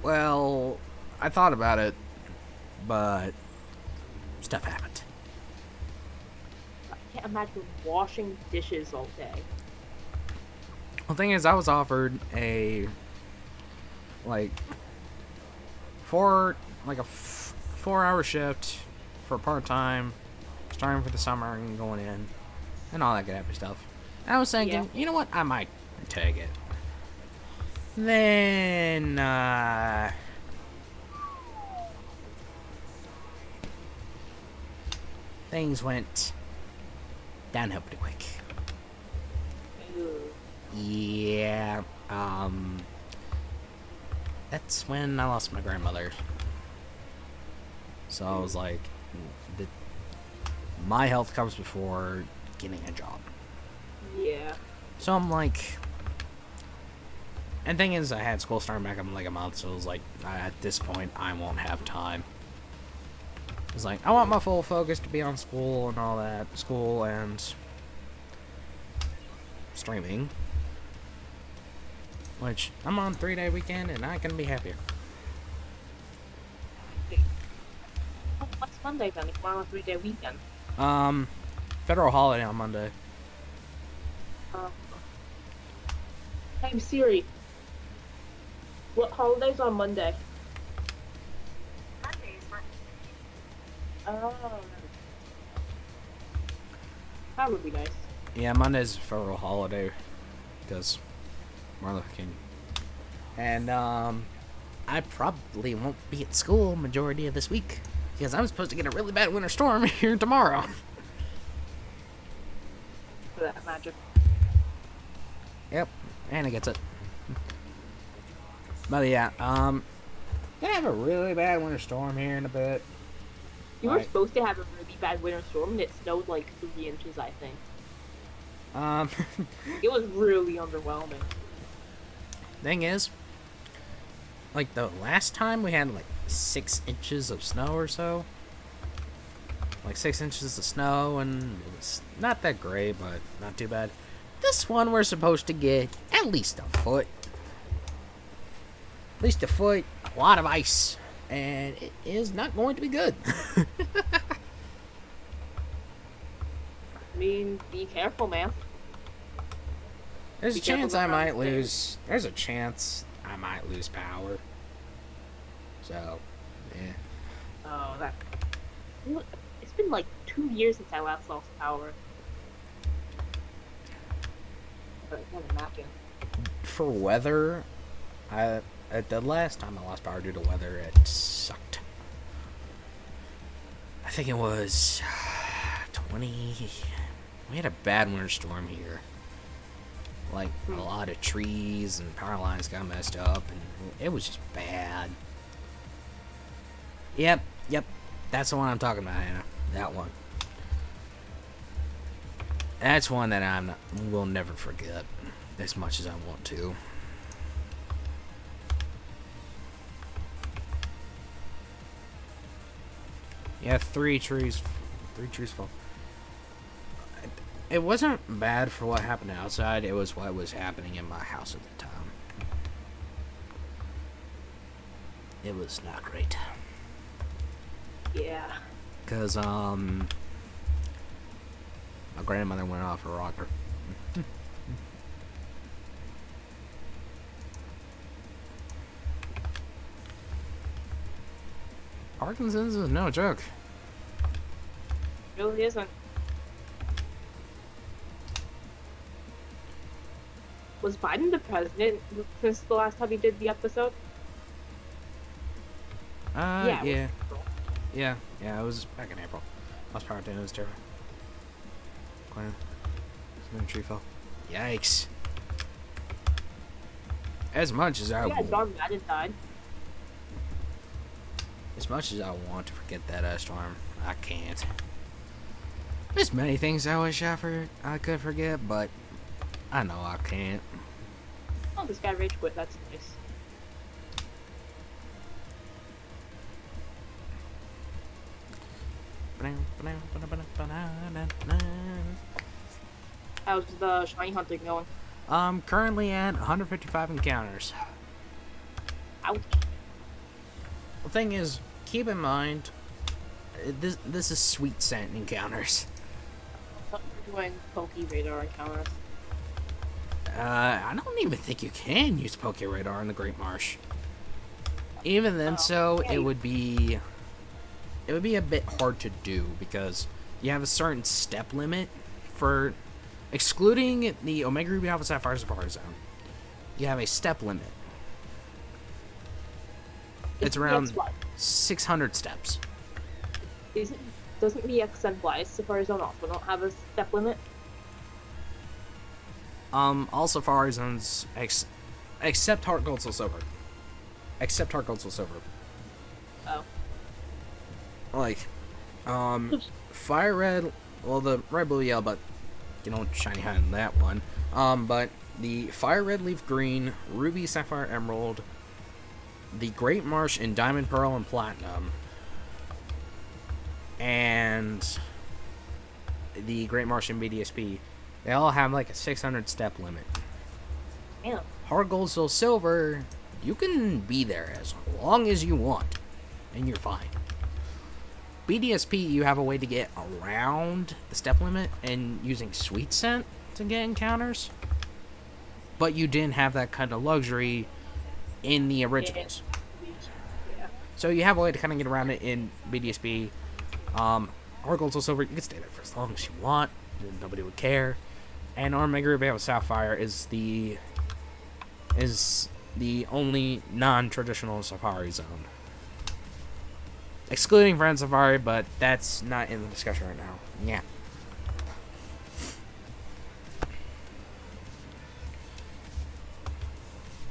Well, I thought about it, but stuff happened. I can't imagine washing dishes all day. The thing is, I was offered a like four like a 4 hour shift for part time, starting for the summer and going in, and all that good happy stuff. And I was Yeah. thinking, you know what, I might take it. Then things went downhill pretty quick. Ew. Yeah, that's when I lost my grandmother. So I was like, the, my health comes before getting a job. Yeah. So I'm like, and thing is, I had school starting back in like a month, so it was like, at this point, I won't have time. It's like, I want my full focus to be on school and all that, school and streaming. Which, I'm on 3-day weekend, and I can be happier. Oh, what's Monday then? If we're on a 3-day weekend. Um, federal holiday on Monday. Um, hey Siri, what holiday's on Monday? Oh, that would be nice. Yeah, Monday's a federal holiday, because Martin Luther King. And, I probably won't be at school majority of this week, because I'm supposed to get a really bad winter storm here tomorrow. For that magic. Yep, Anna gets it. But yeah, gonna have a really bad winter storm here in a bit. You were Like, supposed to have a really bad winter storm, and it snowed like 3 inches, I think. um, It was really underwhelming. thing is, like the last time we had like 6 inches of snow or so. Like 6 inches of snow, and it was not that great, but not too bad. This one we're supposed to get at least a foot. At least a foot, a lot of ice, and it is not going to be good. I mean, be careful, man. There's a Be careful chance I going down might the stairs. lose. There's a chance I might lose power. So, yeah. Oh, that. Look, it's been like 2 years since I last lost power. But I can't imagine. For weather, the last time I lost power due to weather, it sucked. I think it was 20. We had a bad winter storm here. Like, a lot of trees and power lines got messed up, and it was just bad. Yep. That's the one I'm talking about, Hannah. That one. That's one that will never forget as much as I want to. Yeah, three trees fell. It wasn't bad for what happened outside. It was what was happening in my house at the time. It was not great. Yeah. Because, my grandmother went off her rocker. Parkinson's is no joke. Really isn't. Was Biden the president since the last time he did the episode? Yeah, it was Yeah. April. Yeah, it was back in April. I was powered down, it was terrible. Clan. Some tree fell. Yikes. As much as I Yeah, John Madden died. want to forget that storm, I can't. There's many things I wish I could forget, but I know I can't. Oh, this guy rage quit. That's nice. How's the shiny hunting going? Currently at 155 encounters. Ouch. The thing is, keep in mind, this is sweet scent encounters. I thought you were doing Poke Radar encounters. I don't even think you can use Poke Radar in the Great Marsh. Even then, yeah, it would be a bit hard to do because you have a certain step limit for excluding the Omega Ruby Alpha Sapphire Safari Zone. You have a step limit. It's around 600 steps. Doesn't the XNY Safari Zone also not have a step limit? All Safari Zones except Heart Gold Soul Silver. Except Heart Gold Soul Silver. Oh. Like, Fire Red, well, the Red, Blue, Yellow, but you don't shiny high in that one. But the Fire Red, Leaf Green, Ruby, Sapphire, Emerald, the Great Marsh in Diamond, Pearl, and Platinum, and the Great Marsh in BDSP, they all have like a 600 step limit. Damn. Heart Gold, Soul Silver, you can be there as long as you want, and you're fine. BDSP, you have a way to get around the step limit and using Sweet Scent to get encounters, but you didn't have that kind of luxury in the originals. Yeah. So you have a way to kind of get around it in BDSP. Heart Gold, Soul Silver, you can stay there for as long as you want, nobody would care. And Omega Ruby Alpha Sapphire is the only non-traditional Safari Zone. Excluding Friend Safari, but that's not in the discussion right now. Yeah.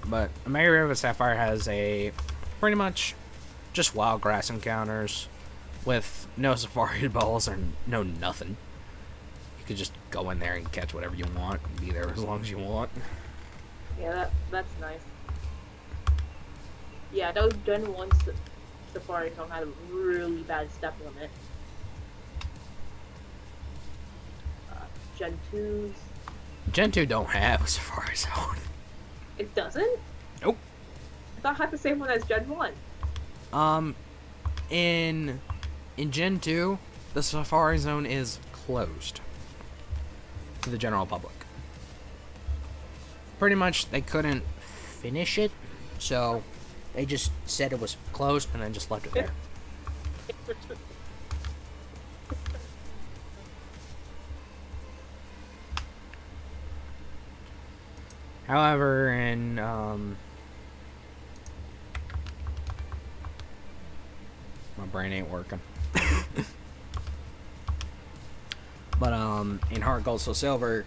But Omega Ruby Sapphire has a pretty much just wild grass encounters with no Safari balls or no nothing. You could just go in there and catch whatever you want and be there as long as you want. Yeah, that's nice. Yeah, those Gen 1 Safari Zone had a really bad step limit. Gen 2's... Gen 2 don't have a Safari Zone. It doesn't? Nope. I thought it had the same one as Gen 1. In Gen 2, the Safari Zone is closed to the general public. Pretty much, they couldn't finish it, so they just said it was closed and then just left it there. However, in my brain ain't working. But in Heart Gold Soul Silver,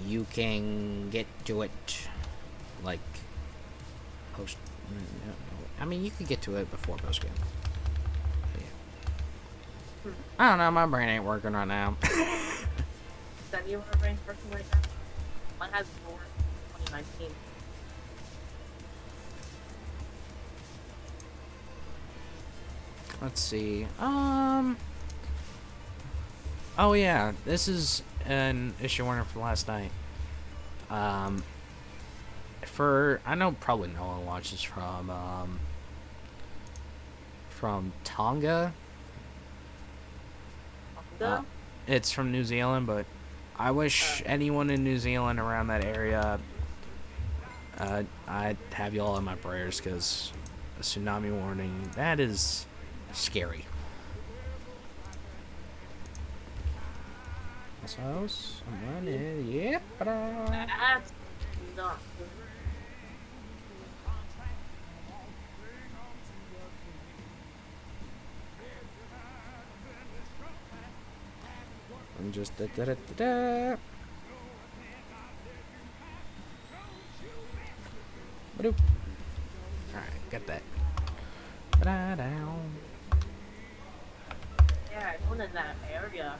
you can get to it like post. I mean, you could get to it before post game. Yeah. I don't know. My brain ain't working right now. Then you have a brain working right now? Mine has more 2019. Let's see. Oh yeah, this is an issue warning for last night. I know probably no one watches from Tonga. It's from New Zealand, but I wish anyone in New Zealand around that area, I'd have you all in my prayers, because a tsunami warning, that is scary. This house, I'm running, yep. That's not good. I'm just da da da da. Ba-doop. Alright, got that. Ba-da-dow. Yeah, going in that area.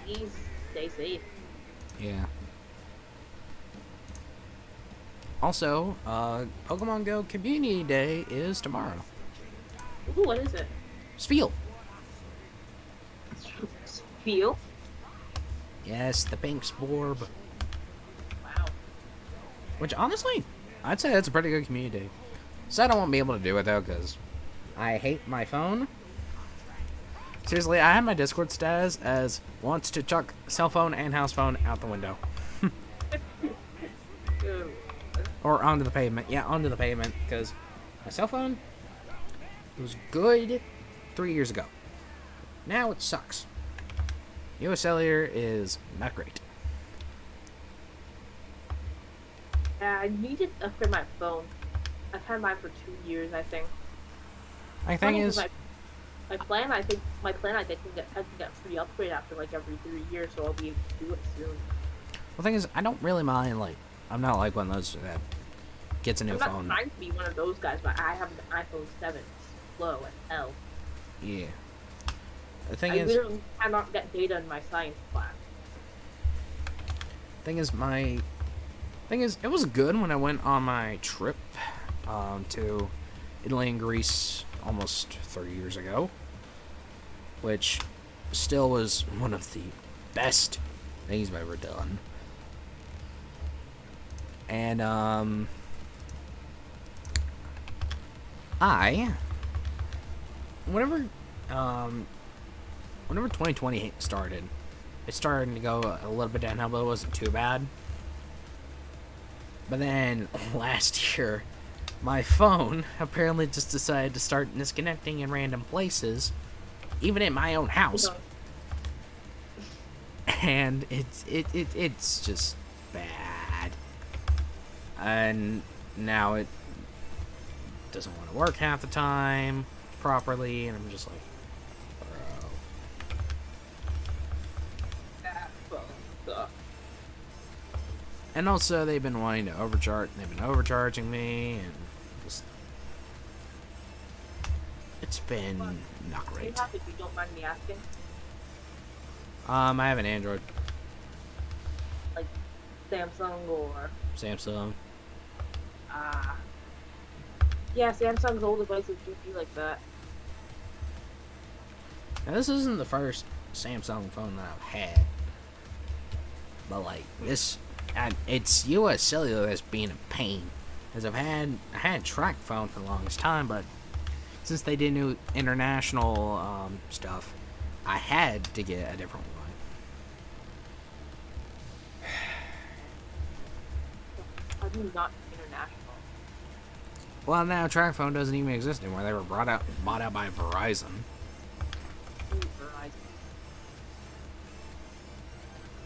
Please stay safe. Yeah. Also, Pokemon Go Community Day is tomorrow. Ooh, what is it? Spiel. Feel? Yes, the pink Sporb. Wow. Which, honestly, I'd say that's a pretty good community day. So I don't want to be able to do it, though, because I hate my phone. Seriously, I have my Discord status as wants to chuck cell phone and house phone out the window. Or onto the pavement. Yeah, onto the pavement, because my cell phone, it was good 3 years ago. Now it sucks. US Cellular is not great. Yeah, I need to upgrade my phone. I've had mine for 2 years, I think. My thing is, my plan, I think, I can get a free upgrade after like every 3 years, so I'll be able to do it soon. the thing is, I don't really mind, like, I'm not like one of those that gets a new I'm phone. not trying to be one of those guys, but I have an iPhone 7. It's slow as hell. Yeah. The thing I is, literally cannot get data in my science class. thing is, it was good when I went on my trip to Italy and Greece almost 3 years ago, which still was one of the best things I've ever done. And whenever 2020 started, it started to go a little bit downhill, but it wasn't too bad. But then last year, my phone apparently just decided to start disconnecting in random places, even in my own house. And it's just bad. And now it doesn't want to work half the time properly, and I'm just like, bro. And also, they've been wanting to overcharge. They've been overcharging me, and just it's been not great. If you don't mind me asking. I have an Android. Like Samsung or Samsung. Yeah, Samsung's old devices do be like that. Now, this isn't the first Samsung phone that I've had, but like this, it's US Cellular that's being a pain. Because I had track phone for the longest time, but since they did new international stuff, I had to get a different one. How do you not international? Well, now track phone doesn't even exist anymore. They were bought out by Verizon. Verizon.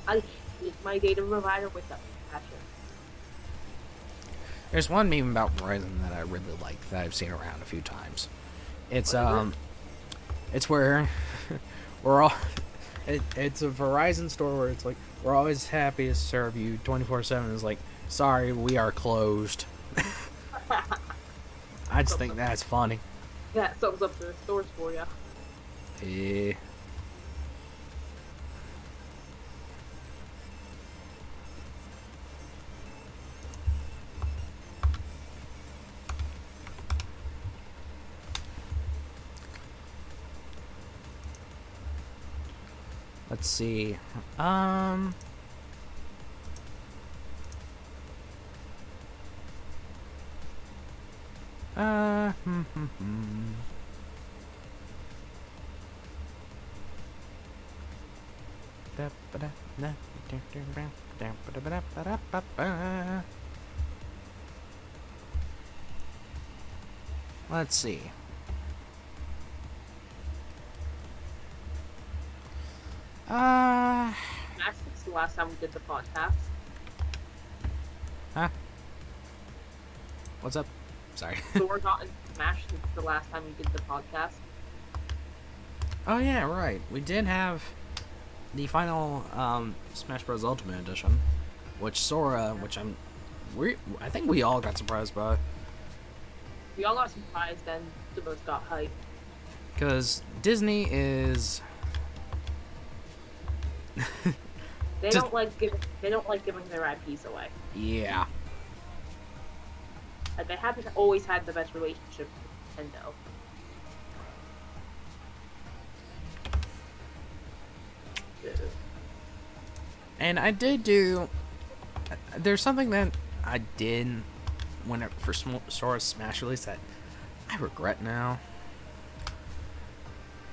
I hate my data provider with a passion. There's one meme about Verizon that I really like that I've seen around a few times. It's it's where we're all. It's a Verizon store where it's like, we're always happy to serve you 24/7. It's like, sorry, we are closed. I just think that's funny. That sums up the stores for you. Yeah. Let's see. Let's see. Max, it's the last time we did the podcast. Huh? What's up? Sorry. So we're not in Smash since the last time we did the podcast. Oh yeah, right. We did have the final Smash Bros. Ultimate Edition, which Sora, which I think we all got surprised by, We all got surprised, and the most got hyped. because Disney is They just don't like giving their IPs away. yeah. Like, they haven't always had the best relationship with Nintendo. And I did do. There's something that I did when it for Sora Smash release that I regret now.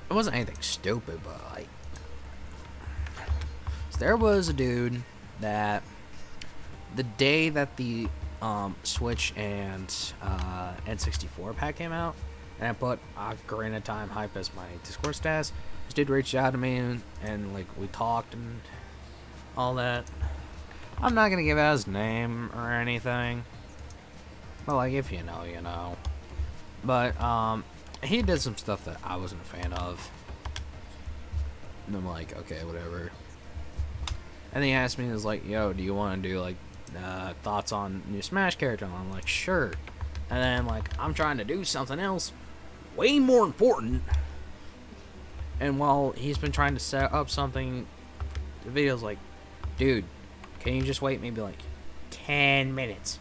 It wasn't anything stupid, but like, so there was a dude that the day that the Switch and N64 pack came out, and I put Ocarina of Time hype as my Discord status. This dude reached out to me and like we talked and all that. I'm not gonna give out his name or anything, but like if you know, you know. But he did some stuff that I wasn't a fan of, and I'm like, okay, whatever. And he asked me, he was like, yo, do you want to do like thoughts on new Smash character? And I'm like, sure. And then like I'm trying to do something else way more important, and while he's been trying to set up something, the video's like, dude, can you just wait maybe like 10 minutes?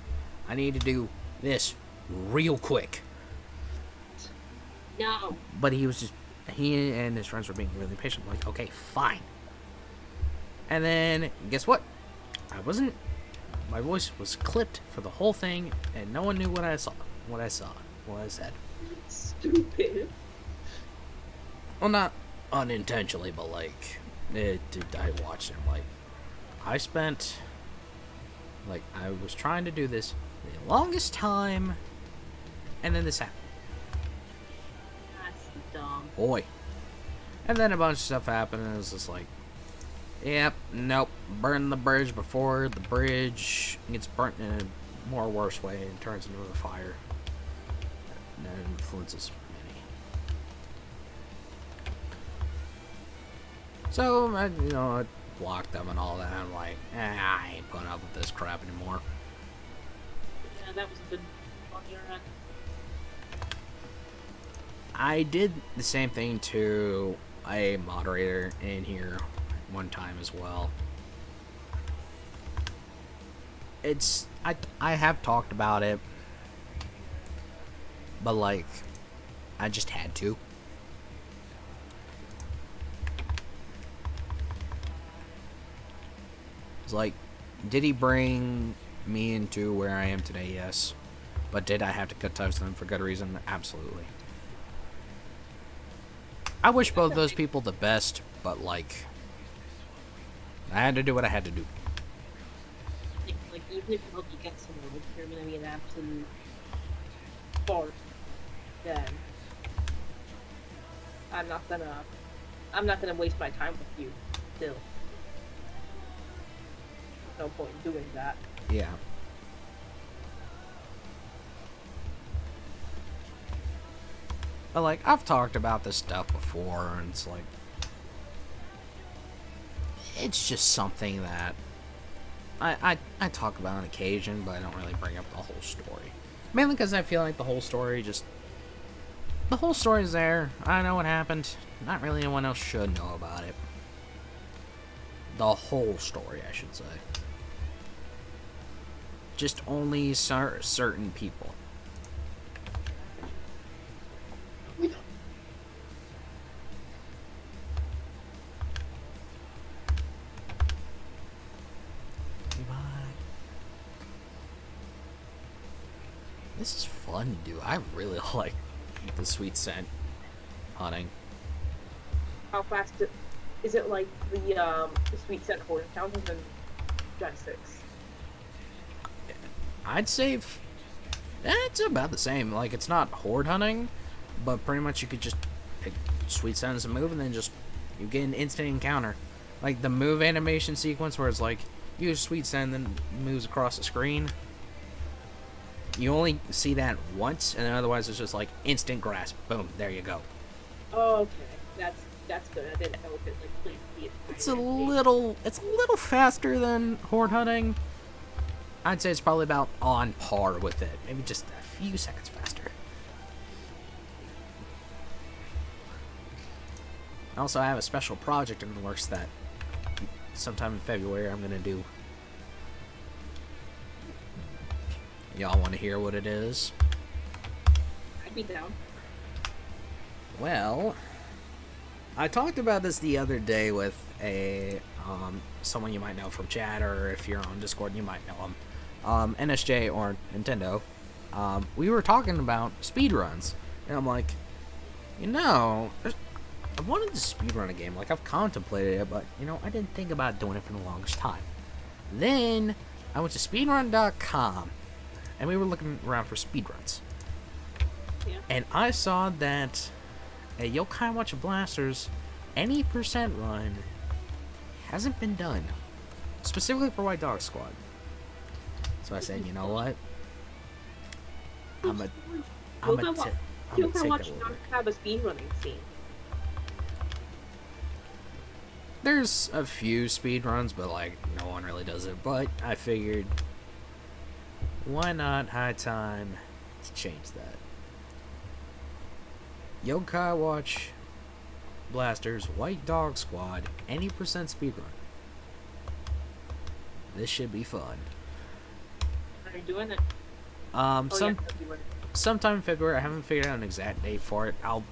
I need to do this real quick. No. But he was just, he and his friends were being really patient. I'm like, okay, fine. And then, guess what? My voice was clipped for the whole thing, and no one knew what I said. Stupid. Well, not unintentionally, but like, I watched him, like, I was trying to do this the longest time, and then this happened. That's dumb. Boy. And then a bunch of stuff happened, and it was just like, yep, nope, burn the bridge before the bridge gets burnt in a more worse way and turns into a fire. And that influences many. So, I blocked them and all that. I'm like, I ain't putting up with this crap anymore. Yeah, that was a good on your end. I did the same thing to a moderator in here one time as well. I have talked about it, but like, I just had to. It's like, did he bring me into where I am today? Yes. But did I have to cut ties with him for good reason? Absolutely. I wish both those people the best, but like, I had to do what I had to do. Like even if you hope you get somewhere, if you're gonna be an absolute farce, then I'm not gonna waste my time with you. Still, no point in doing that. Yeah. But like, I've talked about this stuff before, and it's like, it's just something that I talk about on occasion, but I don't really bring up the whole story. Mainly because I feel like the whole story is there. I know what happened. Not really anyone else should know about it. The whole story, I should say. Just only certain people. This is fun to do. I really like the sweet scent hunting. How fast is it like the sweet scent horse encounters in Gen 6? I'd say it's about the same. Like, it's not horde hunting, but pretty much you could just pick sweet scent as a move, and then just you get an instant encounter. Like the move animation sequence where it's like you use sweet scent and then moves across the screen. You only see that once, and then otherwise it's just like instant grasp. Boom, there you go. Oh, okay, That's good. I didn't know if it like played the It's a entire game. little faster than horde hunting. I'd say it's probably about on par with it. Maybe just a few seconds faster. Also, I have a special project in the works that sometime in February I'm going to do. Y'all want to hear what it is? I'd be down. Well, I talked about this the other day with someone you might know from chat, or if you're on Discord, you might know him. NSJ or Nintendo. We were talking about speedruns, and I'm like, I wanted to speedrun a game. Like, I've contemplated it, but, I didn't think about doing it for the longest time. Then, I went to speedrun.com, and we were looking around for speedruns. Yeah. And I saw that a Yokai Watch Blasters any percent run hasn't been done. Specifically for White Dog Squad. So I said, you know what? I'm gonna take that Watch over. not have a speedrunning scene. There's a few speedruns, but like no one really does it. But I figured, why not? High time to change that. Yokai Watch Blasters White Dog Squad any percent speedrun. This should be fun. Are you doing it? Sometime in February. I haven't figured out an exact date for it. I'll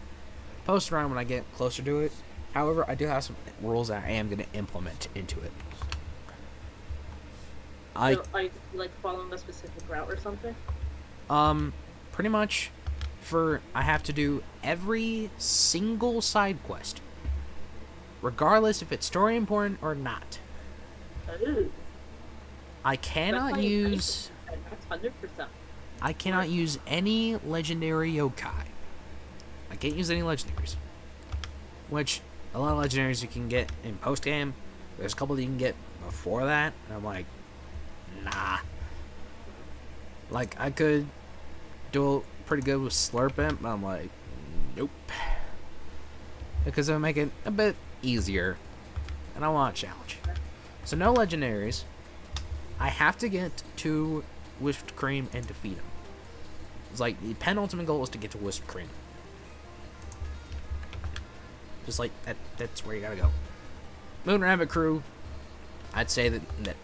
post around when I get closer to it. However, I do have some rules that I am going to implement into it. Are you like following a specific route or something? Pretty much. I have to do every single side quest, regardless if it's story important or not. Ooh. I cannot use. That's 100%. I cannot use any legendary yokai. I can't use any legendaries. Which, a lot of legendaries you can get in post-game. There's a couple that you can get before that. And I'm like, nah. Like, I could do pretty good with Slurp Imp, but I'm like, nope. Because it'll make it a bit easier. And I want a challenge. So no legendaries. I have to get to Whipped Cream and defeat him. It's like the penultimate goal is to get to Whipped Cream. Just like that's where you gotta go. Moon Rabbit Crew, I'd say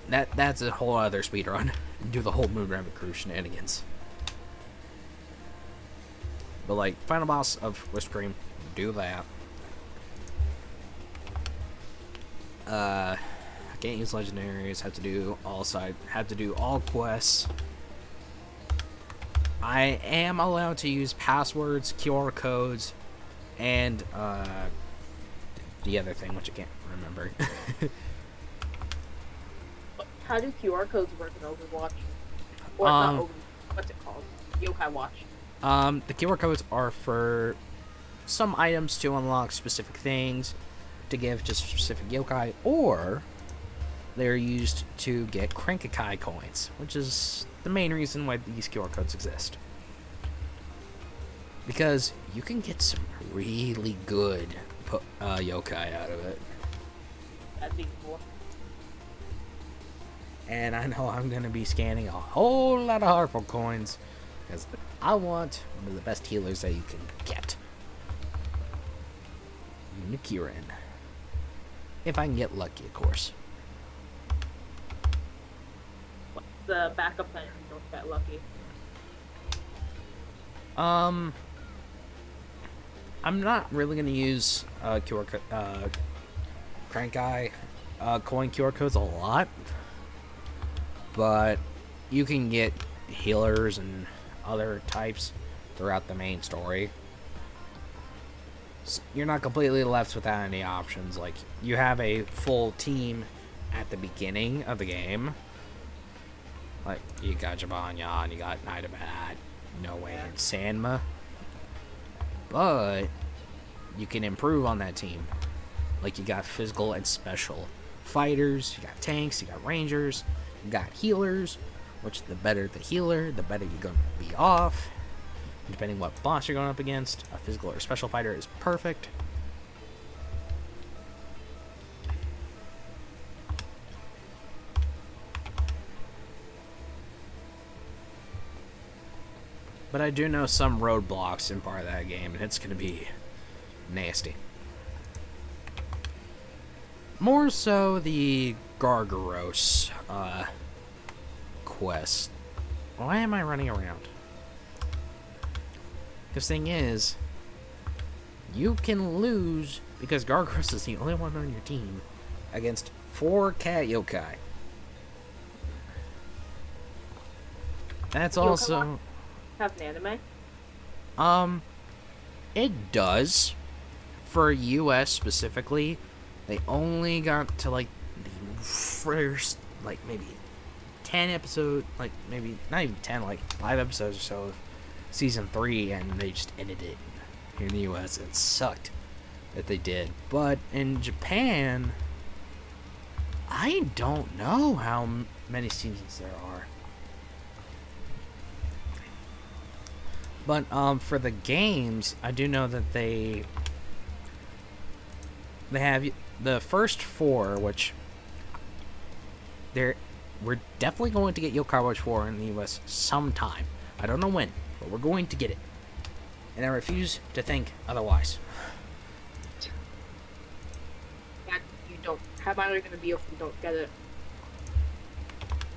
that's a whole other speedrun. Do the whole Moon Rabbit Crew shenanigans. But like final boss of Whipped Cream, do that. I can't use legendaries. Have to do all quests. I am allowed to use passwords, QR codes, and the other thing, which I can't remember. How do QR codes work in Overwatch? Or not Overwatch, what's it called? Yokai Watch. The QR codes are for some items to unlock specific things, to give to specific yokai, or they're used to get Crankakai coins, which is the main reason why these QR codes exist. Because you can get some really good yokai out of it. That'd be cool. And I know I'm going to be scanning a whole lot of Hartful coins, because I want one of the best healers that you can get. Nikirin. If I can get lucky, of course. What's the backup plan if you don't get lucky? I'm not really going to use Crank Eye coin QR codes a lot. But you can get healers and other types throughout the main story. So you're not completely left without any options. Like, you have a full team at the beginning of the game. Like, you got Jabanya, you got Nidabat, Noe, and Sanma. But you can improve on that team. Like, you got physical and special fighters, you got tanks, you got rangers, you got healers, which the better the healer, the better you're going to be off. Depending what boss you're going up against, a physical or special fighter is perfect. But I do know some roadblocks in part of that game, and it's gonna be nasty. More so the Gargaros quest. Why am I running around? The thing is, you can lose because Gargaros is the only one on your team against 4 cat yokai. That's also have an anime. It does. For US specifically, they only got to like the first like maybe 10 episodes, like maybe not even 10, like 5 episodes or so of season 3, and they just ended it here in the US. It sucked that they did. But in Japan, I don't know how many seasons there are. But for the games, I do know that they have the first 4, which we're definitely going to get Yokai Watch 4 in the US sometime. I don't know when, but we're going to get it. And I refuse to think otherwise. Yeah, you don't. How bad are you going to be if you don't get it?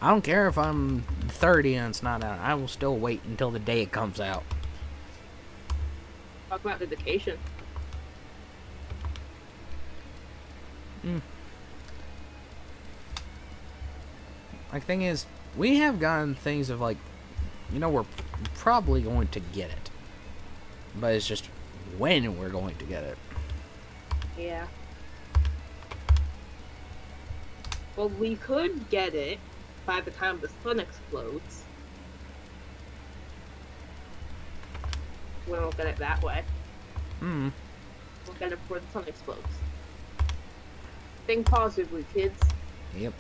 I don't care if I'm 30 and it's not out. I will still wait until the day it comes out. Talk about dedication. Like, thing is, we have gotten things of like, we're probably going to get it. But it's just when we're going to get it. Yeah. Well, we could get it by the time the sun explodes. We won't get it that way. We'll get it before the sun explodes. Think positively, kids. Yep.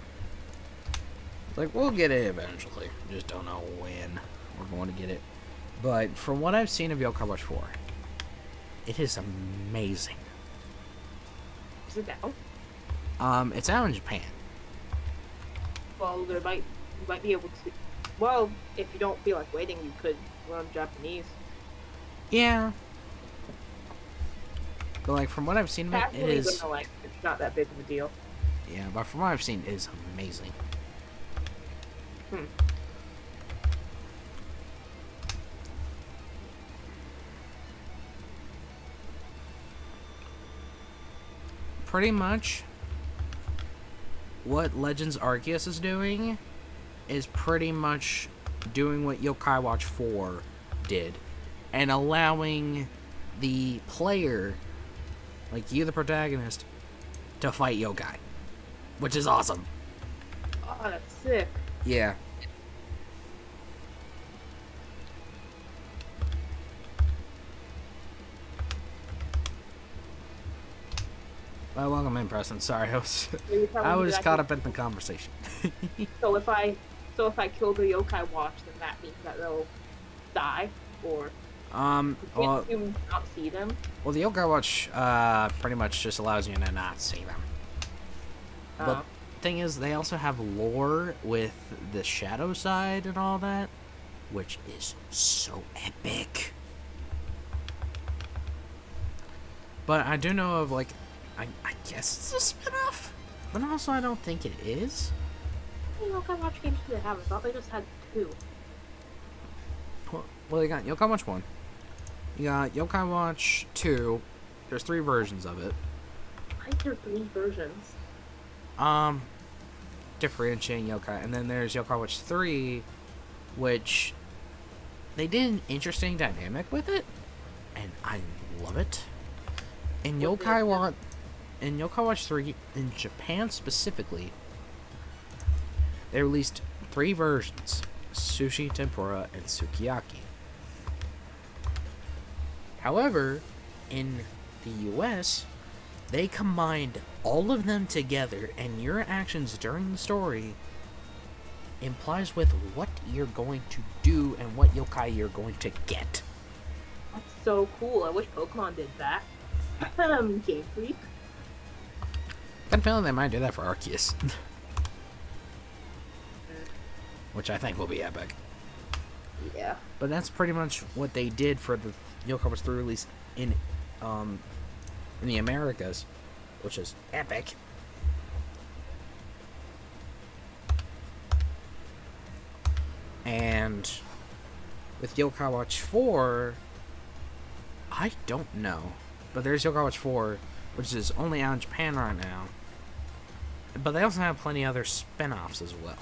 Like, we'll get it eventually. Just don't know when we're going to get it. But from what I've seen of Yokai Watch 4, it is amazing. Is it out? It's out in Japan. Well, you might be able to. Well, if you don't feel like waiting, you could learn Japanese. Yeah. But like, from what I've seen of it, it is. It's not that big of a deal. Yeah, but from what I've seen, it is amazing. Pretty much what Legends Arceus is doing is pretty much doing what Yokai Watch 4 did, and allowing the player, like you the protagonist, to fight yokai, which is awesome. Oh, that's sick. Yeah. Welcome in, Preston. Sorry, I was caught up in the conversation. So if I kill the yokai watch, then that means that they'll die, or well, you not see them. Well, the Yokai Watch pretty much just allows you to not see them. But the thing is, they also have lore with the shadow side and all that, which is so epic. But I do know of, like, I guess it's a spinoff, but also I don't think it is. How many Yokai Watch games do they have? I thought they just had 2. Well, they got Yokai Watch 1. You got Yokai Watch 2. There's 3 versions of it. I think there are 3 versions. Differentiating yokai. And then there's Yokai Watch 3, which they did an interesting dynamic with it, and I love it. In Yokai Watch 3, in Japan specifically, they released 3 versions: sushi, tempura, and sukiyaki. However, in the US, they combined all of them together, and your actions during the story implies with what you're going to do and what yokai you're going to get. That's so cool. I wish Pokemon did that. Game Freak. Got a feeling they might do that for Arceus. Which I think will be epic. Yeah. But that's pretty much what they did for the Yokai Watch 3 release in um in the Americas, which is epic. And with Yokai Watch 4, I don't know. But there's Yokai Watch 4, which is only out in Japan right now. But they also have plenty of other spin-offs as well.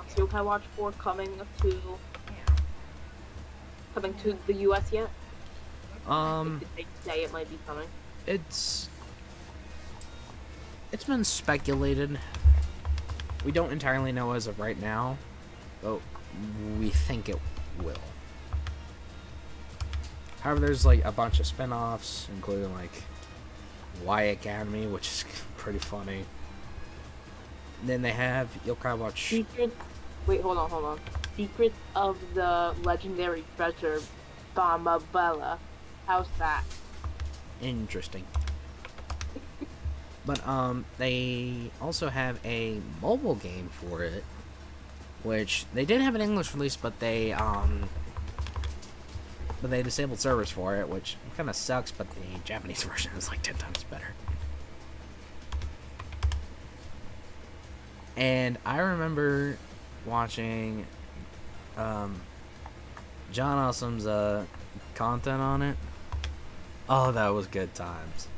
Is Yokai Watch 4 coming to the US yet? Did they say it might be coming? It's been speculated. We don't entirely know as of right now, but we think it will. However, there's like a bunch of spin-offs, including like Y Academy, which is pretty funny. Then they have Yokai Watch. Wait, hold on. Secrets of the Legendary Treasure, Bella. How's that? Interesting. But they also have a mobile game for it, which they did have an English release, but they disabled servers for it, which kind of sucks. But the Japanese version is like 10 times better. And I remember watching John Awesome's content on it. Oh, that was good times.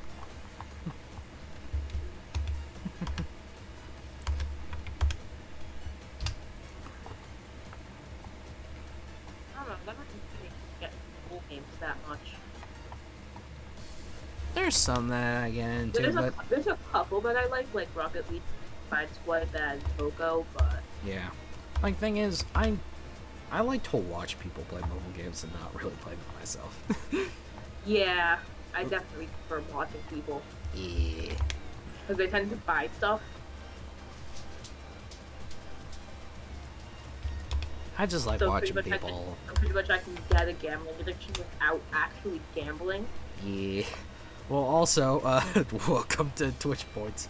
I don't know, I never really get full games that much. There's some that I get into, There's a couple that I like Rocket League, Side Squad, and Pogo, but yeah. Like, thing is, I like to watch people play mobile games and not really play them myself. yeah, I definitely prefer watching people. Yeah. Because they tend to buy stuff. I just like watching people. Pretty much I can get a gambling addiction without actually gambling. Yeah. Well, also, welcome to Twitch Points.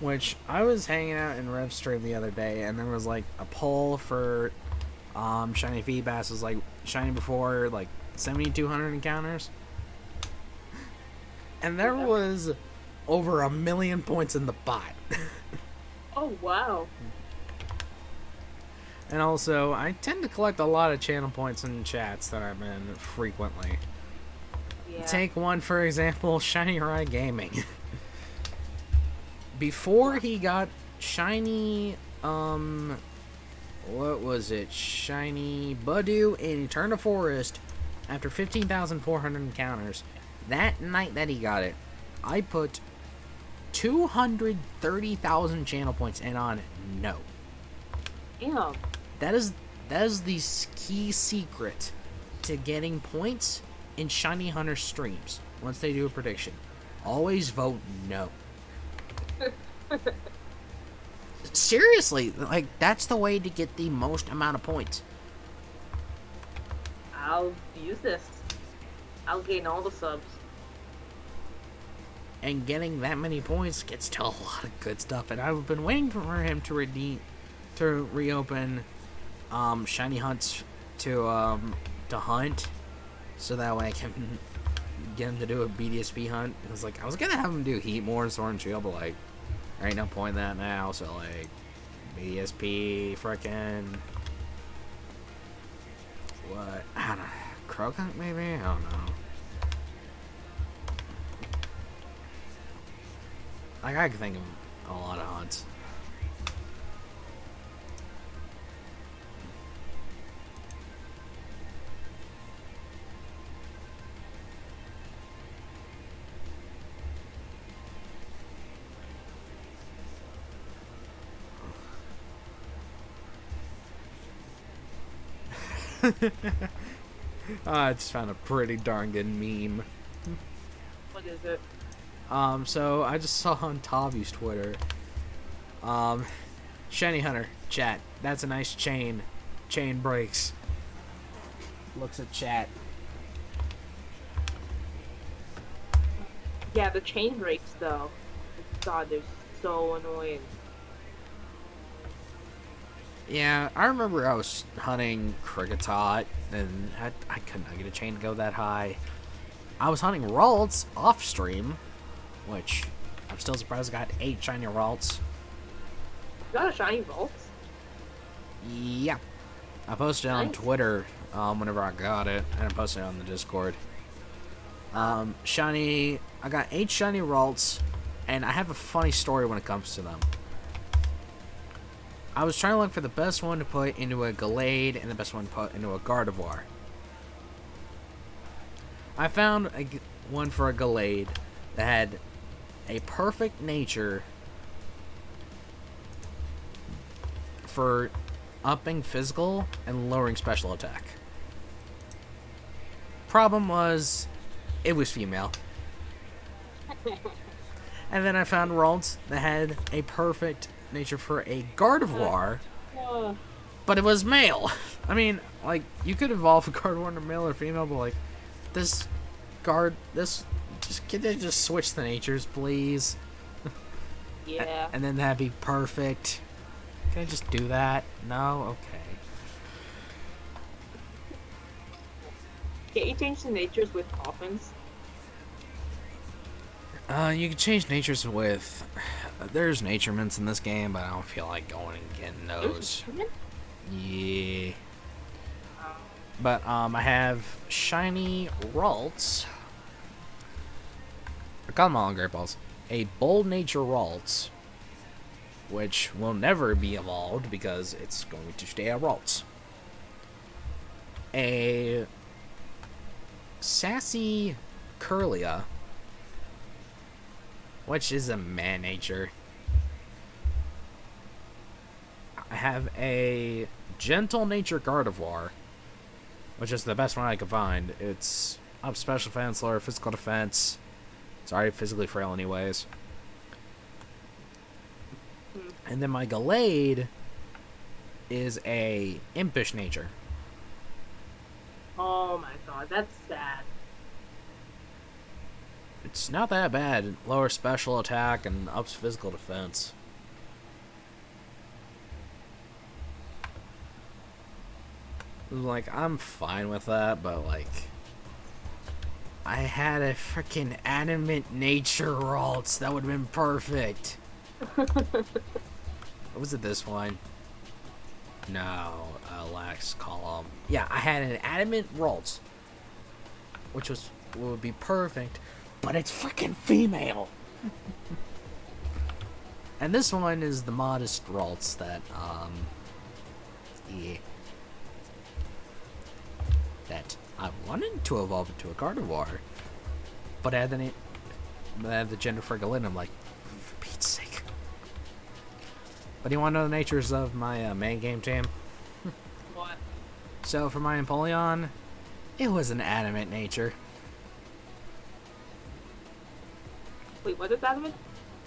Which, I was hanging out in Rev Stream the other day, and there was, like, a poll for, Shiny Feedbass was, like, shiny before, like, 7,200 encounters. And there was over 1 million points in the bot. Oh, wow. And also, I tend to collect a lot of channel points in chats that I'm in frequently. Yeah. Take one, for example, Shiny Rai Gaming. Before he got Shiny, what was it? Shiny Budew in Eterna Forest, after 15,400 encounters, that night that he got it, I put 230,000 channel points in on no. Damn. That is the key secret to getting points in Shiny Hunter streams. Once they do a prediction, always vote no. Seriously, like, that's the way to get the most amount of points. I'll use this. I'll gain all the subs. And getting that many points gets to a lot of good stuff. And I've been waiting for him to reopen shiny hunts to hunt, so that way I can get him to do a BDSP hunt. I was gonna have him do Heat more and Sword and Shield, but like, there ain't no point in that now. So like, BDSP, frickin' what? I don't know. Croak hunt maybe? I don't know. Like, I can think of a lot of hunts. I just found a pretty darn good meme. What is it? So I just saw on Tavi's Twitter. Shiny Hunter, chat. That's a nice chain. Chain breaks. Looks at chat. Yeah, the chain breaks though. God, they're so annoying. Yeah, I remember I was hunting Kricketot, and I could not get a chain to go that high. I was hunting Ralts off stream, which I'm still surprised I got 8 shiny Ralts. You got a shiny vault? Yeah. I posted it on Nice. Twitter whenever I got it, and I posted it on the Discord. Shiny, I got 8 shiny Ralts, and I have a funny story when it comes to them. I was trying to look for the best one to put into a Gallade and the best one to put into a Gardevoir. I found one for a Gallade that had a perfect nature for upping physical and lowering special attack. Problem was, it was female. And then I found Ralts that had a perfect nature for a Gardevoir, but it was male. I mean, like, you could evolve a Gardevoir into male or female, but like, can they just switch the natures, please? Yeah. And then that'd be perfect. Can I just do that? No? Okay. Can't you change the natures with dolphins? You can change natures with... There's naturements in this game, but I don't feel like going and getting those. Yeah. But, I have shiny Ralts. I call them all Great Balls. A Bold Nature Ralts, which will never be evolved because it's going to stay a Ralts. A Sassy Curlia, which is a man nature. I have a Gentle Nature Gardevoir, which is the best one I could find. It's up special defense, lower physical defense. It's already physically frail anyways. And then my Gallade is a Impish Nature. Oh my god, that's sad. It's not that bad. Lower special attack and ups physical defense. Like, I'm fine with that, but like, I had a freaking Adamant Nature Ralts. That would have been perfect. Was it this one? No, Lax Column. Yeah, I had an Adamant Ralts, which would be perfect, but it's freaking female. And this one is the modest Ralts that, yeah, that I wanted to evolve into a Gardevoir, but I had the gender for Gallade. I'm like, for Pete's sake. But do you want to know the natures of my main game team? What? So for my Empoleon, it was an Adamant nature. Wait, what is adamant?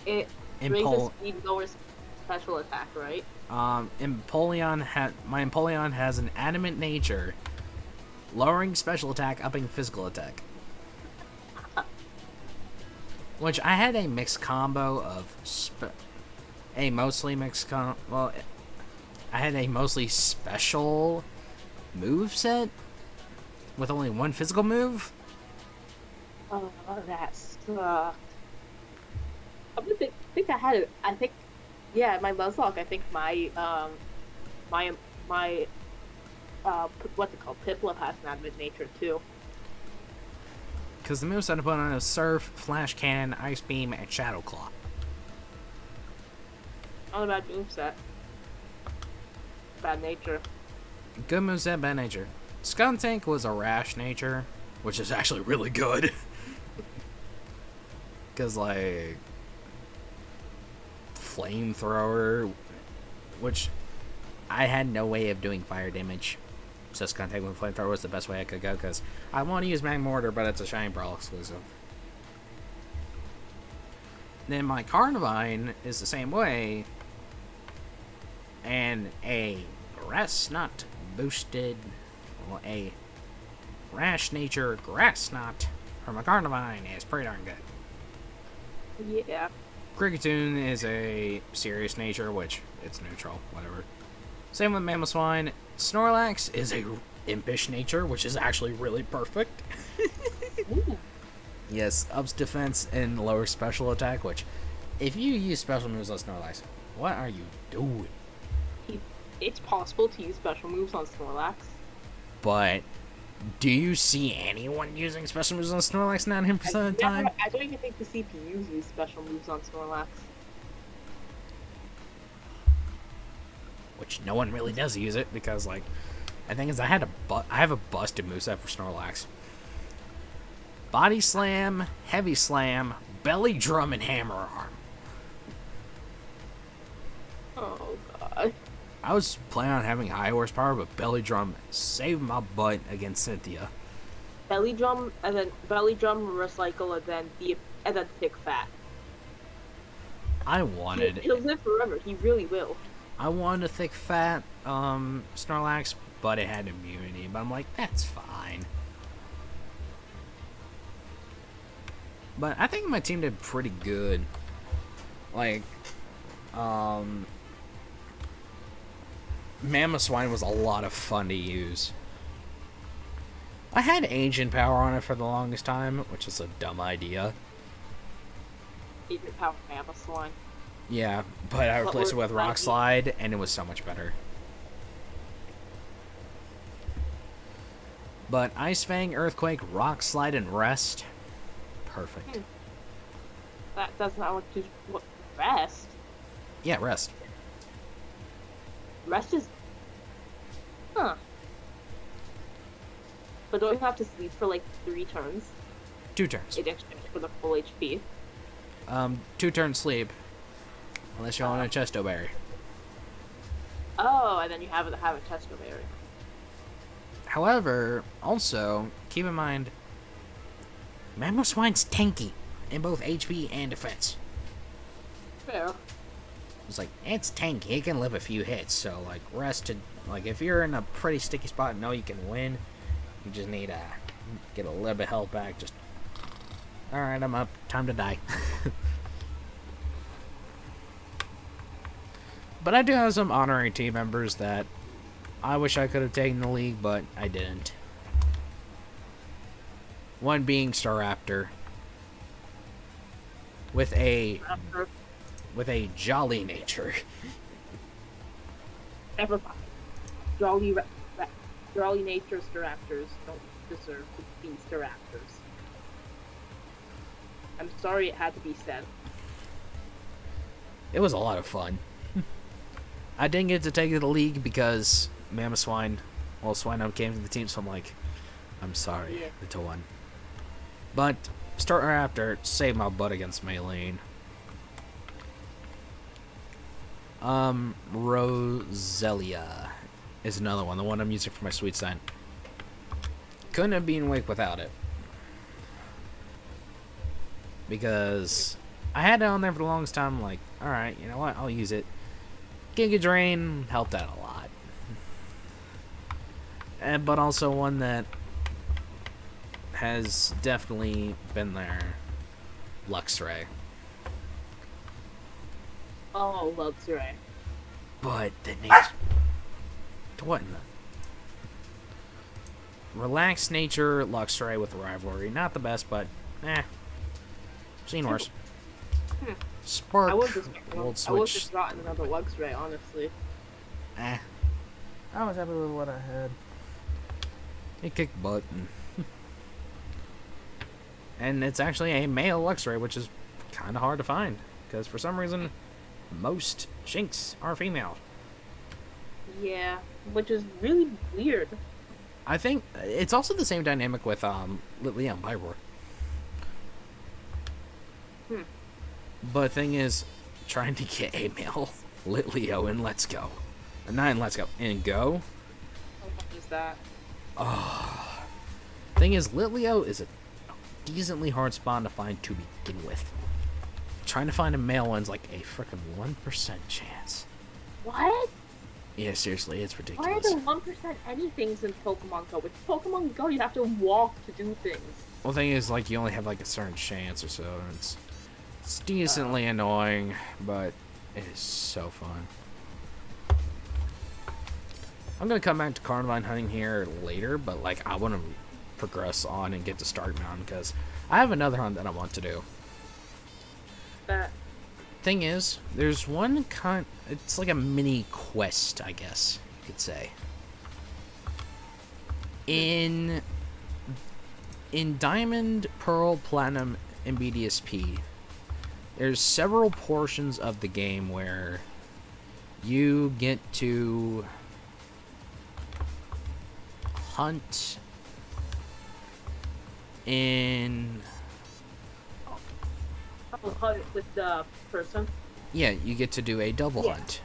It raises speed, lowers special attack, right? My Empoleon has an Adamant nature, lowering special attack, upping physical attack. Which I had a mixed combo of I had a mostly special move set with only one physical move. Oh, that sucked. I had it. I think, yeah, my Nuzlocke. I think what's it called? Piplup has an adamant nature too. Because the moveset I put on is Surf, Flash Cannon, Ice Beam, and Shadow Claw. Not a bad moveset. Bad nature. Good moveset, bad nature. Skuntank was a rash nature, which is actually really good. Because, like, Flamethrower, which I had no way of doing fire damage. So Skuntank with Flamethrower was the best way I could go, because I want to use Magmortar, but it's a Shiny Brawl exclusive. Then my Carnivine is the same way, and a Grass Knot boosted, well, a Rash Nature Grass Knot from a Carnivine is pretty darn good. Yeah. Kricketune is a Serious Nature, which it's neutral, whatever. Same with Mamoswine. Snorlax is a impish nature, which is actually really perfect. Ooh. Yes, ups defense and lowers special attack, which, if you use special moves on Snorlax, what are you doing? It's possible to use special moves on Snorlax. But do you see anyone using special moves on Snorlax 90% of the time? I don't even think the CPUs use special moves on Snorlax. Which no one really does use it because, like, the thing is, I have a busted moveset for Snorlax. Body Slam, Heavy Slam, Belly Drum, and Hammer Arm. Oh god. I was planning on having high horsepower, but Belly Drum saved my butt against Cynthia. Belly drum, recycle, and then thick fat. I wanted... He'll live forever. He really will. I wanted a thick fat Snorlax, but it had immunity. But I'm like, that's fine. But I think my team did pretty good. Like, Mamoswine was a lot of fun to use. I had Ancient Power on it for the longest time, which is a dumb idea. Agent Power Mamoswine. Yeah, but I replaced it with Rock Slide, and it was so much better. But Ice Fang, Earthquake, Rock Slide, and Rest. Perfect. That doesn't look too... What? Rest? Yeah, Rest. Rest is... Huh. But don't you have to sleep for like 3 turns? 2 turns. In exchange for the full HP. 2 turns sleep. Unless you're on a Chesto Berry. Oh, and then you have a Chesto Berry. However, also, keep in mind, Mamoswine's tanky in both HP and defense. Fair. It's like, it's tanky, it can live a few hits, so, like, like, if you're in a pretty sticky spot and know you can win, you just need to get a little bit of health back, just, alright, I'm up, time to die. But I do have some honorary team members that I wish I could have taken the league, but I didn't. One being Staraptor. With a jolly nature. Never mind. Jolly nature Staraptors don't deserve to be Staraptors. I'm sorry it had to be said. It was a lot of fun. I didn't get to take the league because Mamoswine, well, Swinub came to the team, so I'm like, I'm sorry, to one. But Staraptor saved my butt against Maylene. Roselia is another one, the one I'm using for my sweet sign. Couldn't have been Wake without it. Because I had it on there for the longest time, like, alright, you know what, I'll use it. Giga Drain helped out a lot. But also one that has definitely been there. Luxray. Oh, Luxray. But the nature... What in the... Relaxed nature, Luxray with Rivalry. Not the best, but... Seen worse. Spark. I would have just gotten another Luxray, honestly. I was happy with what I had. It kicked butt. And it's actually a male Luxray, which is kind of hard to find. Because for some reason, most Shinx are female. Yeah, which is really weird. I think it's also the same dynamic with Litleo and Byroar. But the thing is, trying to get a male Litleo in Let's Go. Not in Let's Go, in Go. What is that? Thing is, Litleo is a decently hard spawn to find to begin with. Trying to find a male one's like a frickin' 1% chance. What? Yeah, seriously, it's ridiculous. Why are there 1% anythings in Pokemon Go? With Pokemon Go, you have to walk to do things. Well, the thing is, like, you only have like a certain chance or so. And it's decently annoying, but it is so fun. I'm gonna come back to Carnivine hunting here later, but like I want to progress on and get to Stark Mountain because I have another hunt that I want to do. That Thing is, there's one it's like a mini quest, I guess you could say. In Diamond, Pearl, Platinum, and BDSP, there's several portions of the game where you get to hunt in... hunt with the person. Yeah, you get to do a double hunt.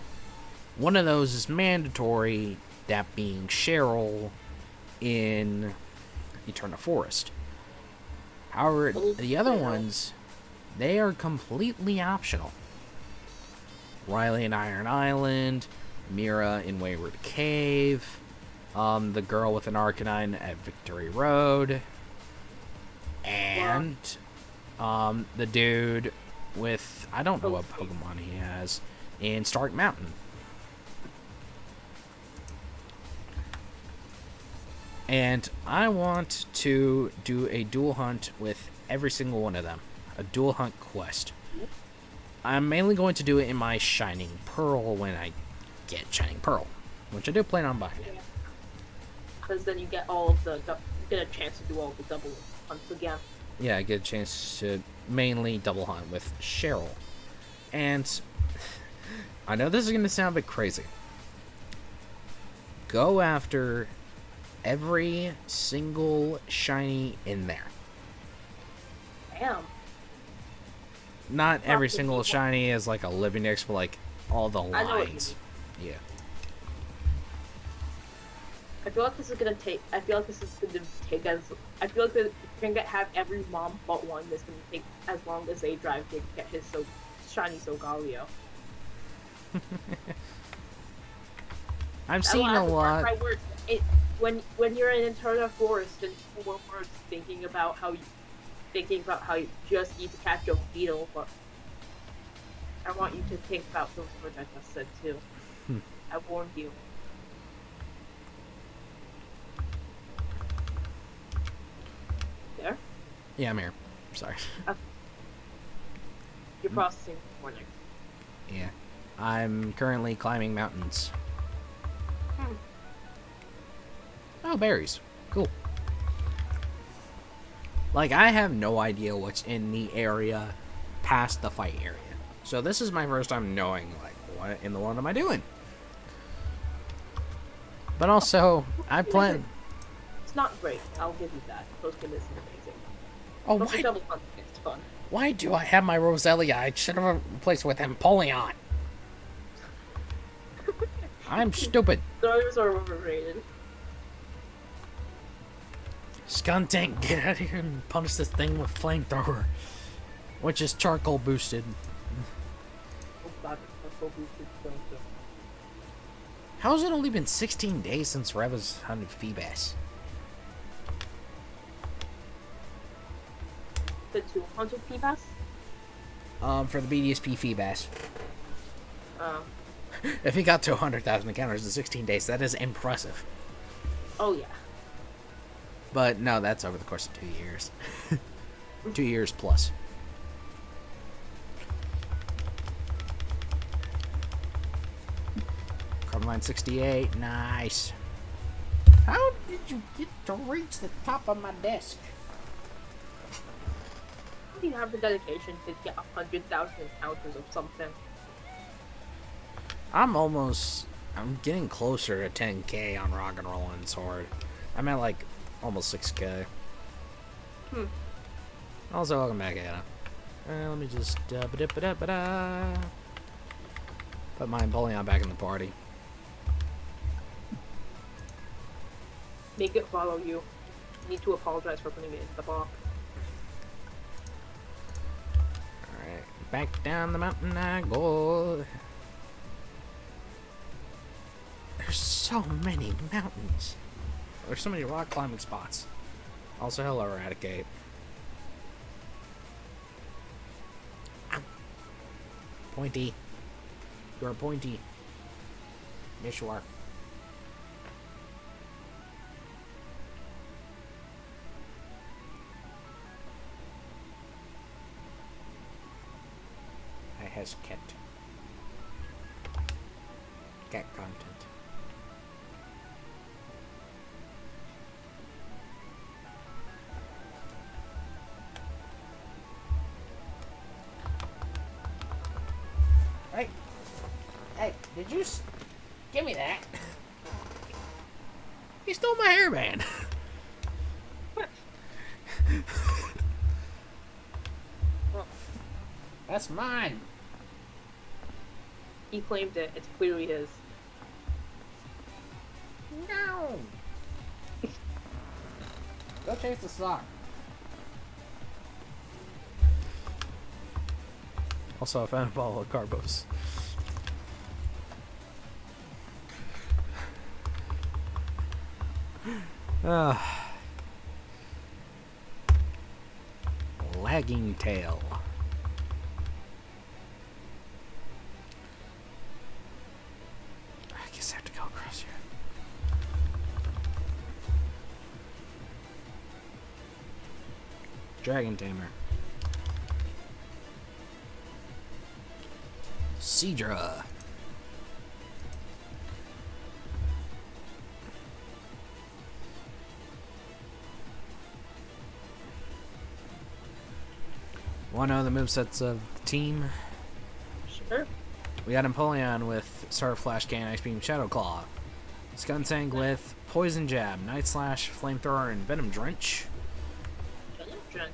One of those is mandatory, that being Cheryl in Eterna Forest. However, the other ones, they are completely optional. Riley in Iron Island, Mira in Wayward Cave, the girl with an Arcanine at Victory Road, and the dude with, I don't know what Pokemon he has, in Stark Mountain. And I want to do a dual hunt with every single one of them. A dual hunt quest. I'm mainly going to do it in my Shining Pearl when I get Shining Pearl, which I do plan on buying it. Because then you get all of the, you get a chance to do all the double hunts again. Yeah, I get a chance to mainly double hunt with Cheryl. And I know this is going to sound a bit crazy. Go after every single shiny in there. Damn. Not every single shiny is like a living X, but like all the lines. Yeah. I feel like this is gonna take. I feel like this is gonna take as. I feel like the thing that have every mom but one is gonna take as long as they drive to get his shiny Solgaleo. I've seen a lot. My words. When you're in Eterna Forest and 4 words thinking about how you just need to catch a beetle, but I want you to think about those words I just said too. I warned you. There? Yeah, I'm here. Sorry. Okay. You're processing this morning. Yeah. I'm currently climbing mountains. Oh, berries. Cool. Like, I have no idea what's in the area past the fight area. So this is my first time knowing, like, what in the world am I doing? But also, I plan... It's not great. I'll give you that. Post-game is amazing. Oh, why? Double hunt, it's fun. Why do I have my Roselia? I should have replaced with Empoleon. I'm stupid. Those are overrated. Skuntank, get out of here and punish this thing with Flamethrower. Which is charcoal boosted. How has it only been 16 days since Reva's hunted Feebas? The 200 Feebas? For the BDSP Feebas. If he got to 100,000 encounters in 16 days, that is impressive. Oh, yeah. But no, that's over the course of 2 years. 2 years plus. Carbine 68, nice. How did you get to reach the top of my desk? How do you have the dedication to get 100,000 encounters of something? I'm getting closer to 10k on Rock and Roll and Sword. I'm at like almost 6k. Also, welcome back, Anna. Let me just put my Empoleon back in the party. Make it follow you. You need to apologize for putting it in the box. Alright, back down the mountain I go. There's so many mountains. There's so many rock climbing spots. Also, hello, Eradicate. Ow. Pointy. You're a pointy. Yes, you are. has cat. Cat content. Hey, hey, did you give me that? He stole my hairband. That's mine. He claimed it. It's clearly his. No. Go chase the sock. Also, I found a bottle of Carbos. Lagging tail. I guess I have to go across here. Dragon Tamer. Seadra. Want to know the movesets of the team? Sure. We got Empoleon with Sword Flash Cannon, Ice Beam, Shadow Claw. Skunsang with Poison Jab, Night Slash, Flamethrower, and Venom Drench. Venom Drench.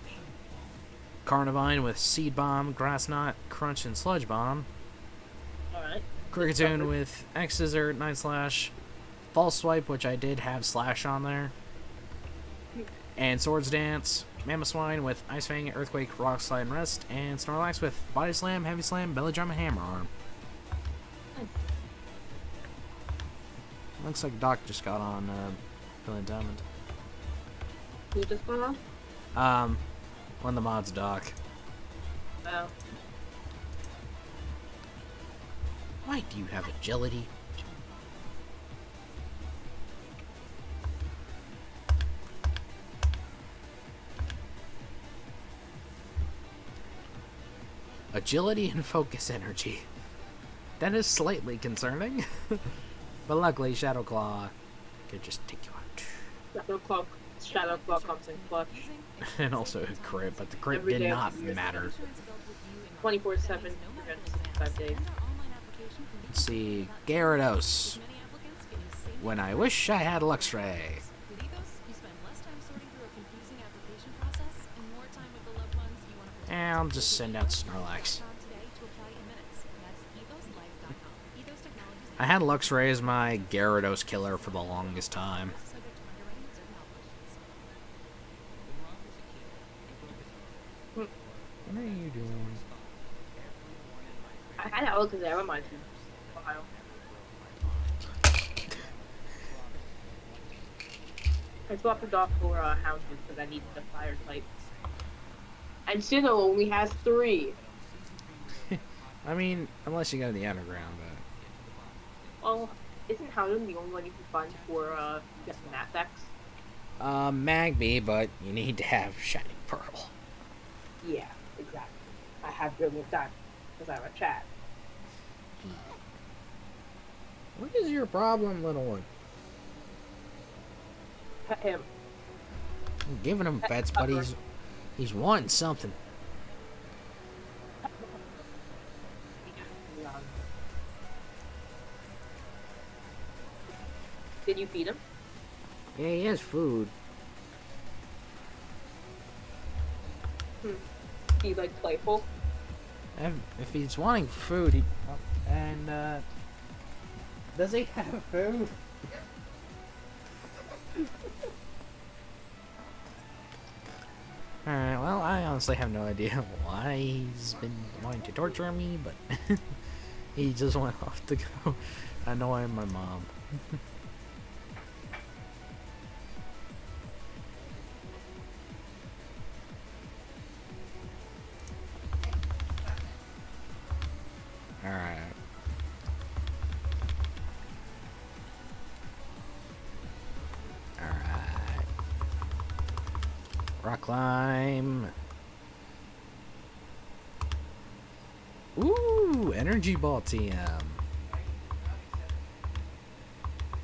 Carnivine with Seed Bomb, Grass Knot, Crunch, and Sludge Bomb. Alright. Kricketune with X Scissor, Night Slash, False Swipe, which I did have Slash on there. And Swords Dance, Mamoswine with Ice Fang, Earthquake, Rock Slide, and Rest. And Snorlax with Body Slam, Heavy Slam, Belly Drum, and Hammer Arm. Looks like Doc just got on Brilliant Diamond. Who just got One of the mods, Doc. Oh. Why do you have agility? Agility and focus energy. That is slightly concerning. But luckily, Shadow Claw could just take you out. Shadow Claw comes in clutch. And also a crit, but the crit Every did day. not matter. 24/7, 365 days. Let's see, Gyarados. When I wish I had Luxray. And I'll just send out Snorlax. I had Luxray as my Gyarados killer for the longest time. What are you doing? I had Alakazam on my team. Ohio. I swapped it off for Houndsman because I needed a fire type. And Sinnoh only has 3. I mean, unless you go to the underground, Well, isn't Houndsman the only one you can find for get Math X? but... Magby, but you need to have Shining Pearl. Yeah, exactly. I have Brilliant Diamond because I'm a chat. What is your problem, little one? Pet him. I'm giving him pets, but he's wanting something. Did you feed him? Yeah, he has food. He's like playful. If he's wanting food, he... And, does he have food? Alright, well, I honestly have no idea why he's been wanting to torture me, but he just went off to go annoy my mom. Alright. Alright. Rock climb. Ooh! energy ball TM.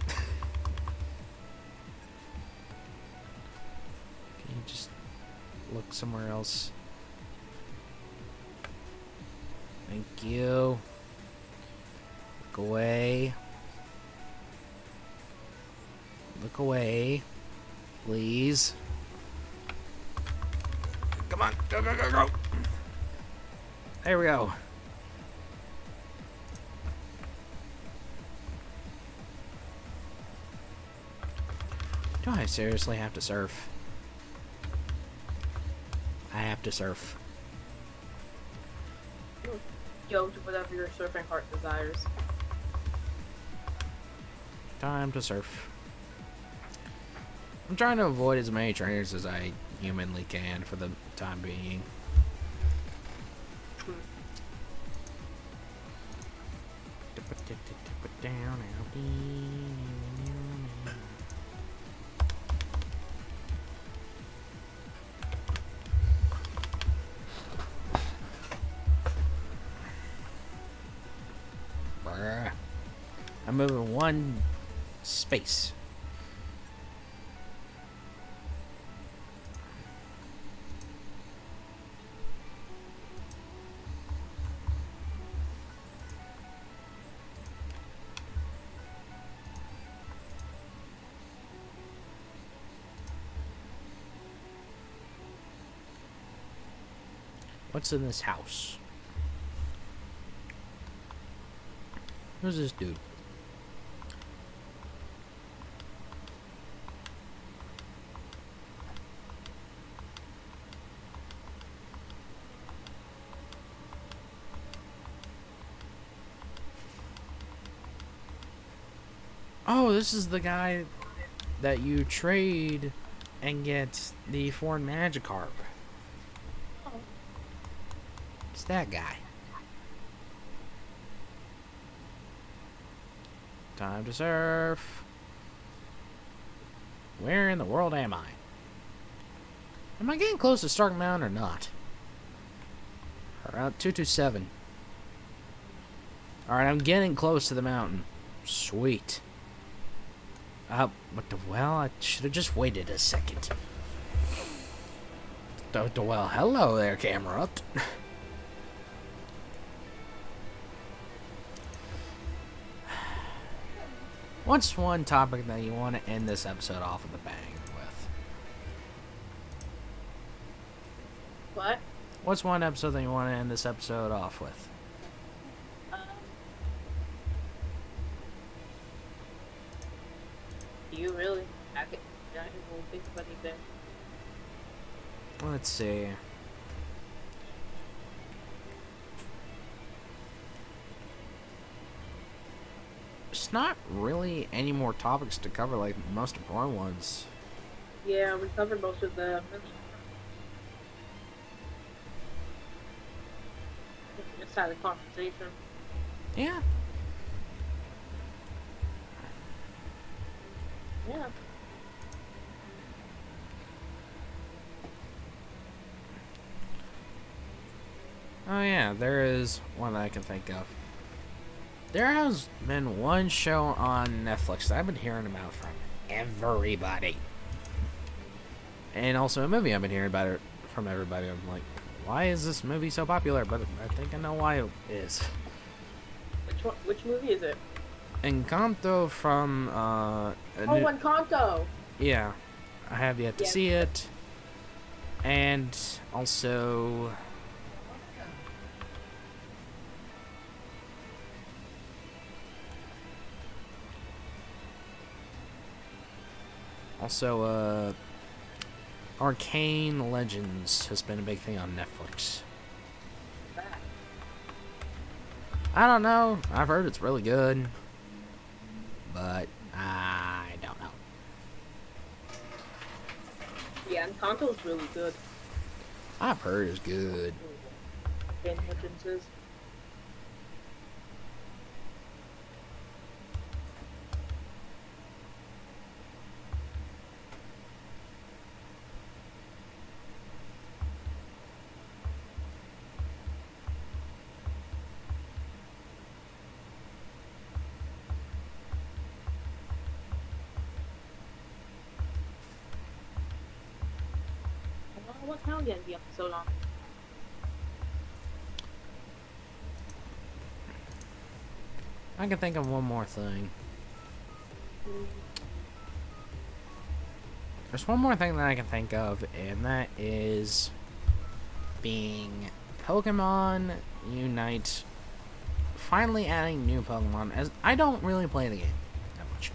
Can you just look somewhere else? Thank you. Look away. Look away. Please. Come on. Go, go, go, go. There we go. Do I seriously have to surf? I have to surf. Go to whatever your surfing heart desires. Time to surf. I'm trying to avoid as many trainers as I humanly can for the time being. Bruh. I'm moving one space. What's in this house? Who's this dude? Oh, this is the guy that you trade and get the foreign Magikarp. It's that guy. Time to surf. Where in the world am I? Am I getting close to Stark Mountain or not? Route 227. Alright, I'm getting close to the mountain. Sweet. What the well? I should have just waited a second. Well, hello there, camera. What's one topic that you want to end this episode off with a bang with? What? What's one episode that you want to end this episode off with? Do you really? I won't think of anything. Let's see. There's not really any more topics to cover, like most important ones. Yeah, we covered most of them. Just had a conversation. Yeah. Yeah. Oh yeah, there is one that I can think of. There has been one show on Netflix that I've been hearing about from everybody. And also a movie I've been hearing about it from everybody. I'm like, why is this movie so popular? But I think I know why it is. Which one? Which movie is it? Encanto from Encanto! Yeah. I have yet to see it. And also Arcane Legends has been a big thing on Netflix. I don't know. I've heard it's really good. But I don't know. Yeah, Encanto's really good. I've heard it's good. Arcane Legends is. What town did the episode on? I can think of one more thing. There's one more thing that I can think of, and that is being Pokemon Unite. Finally adding new Pokemon, as I don't really play the game that much,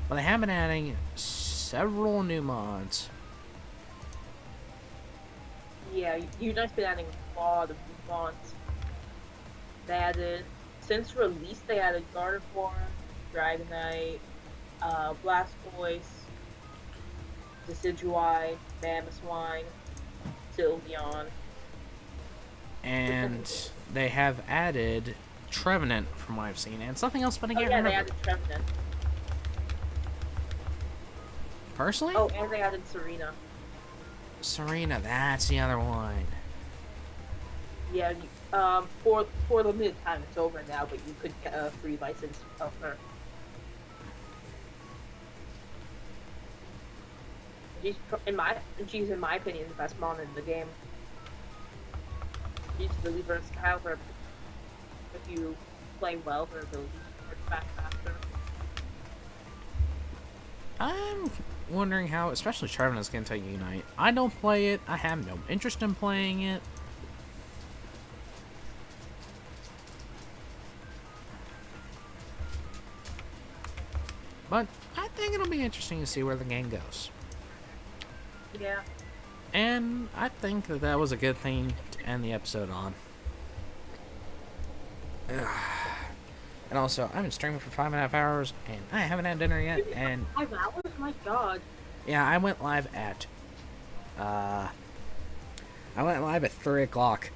but I have been adding several new mods. Yeah, Unite's been adding a lot of new mods. They added, since release, they added Gardevoir, Dragonite, Blastoise, Decidueye, Mamoswine, Sylveon. And they have added Trevenant from what I've seen, and something else, but I can't remember. They added Trevenant. Personally? Oh, and they added Serena. Serena, that's the other one. Yeah, for limited time, it's over now, but you could get a free license of her. She's in my opinion the best mon in the game. She's really versatile. Her, if you play well, her abilities are back faster. I'm wondering how, especially Trevenant's going to Unite. I don't play it. I have no interest in playing it. But I think it'll be interesting to see where the game goes. Yeah. And I think that that was a good thing to end the episode on. And also, I've been streaming for 5.5 hours, and I haven't had dinner yet, and... 5 hours? My god. Yeah, I went live at 3 o'clock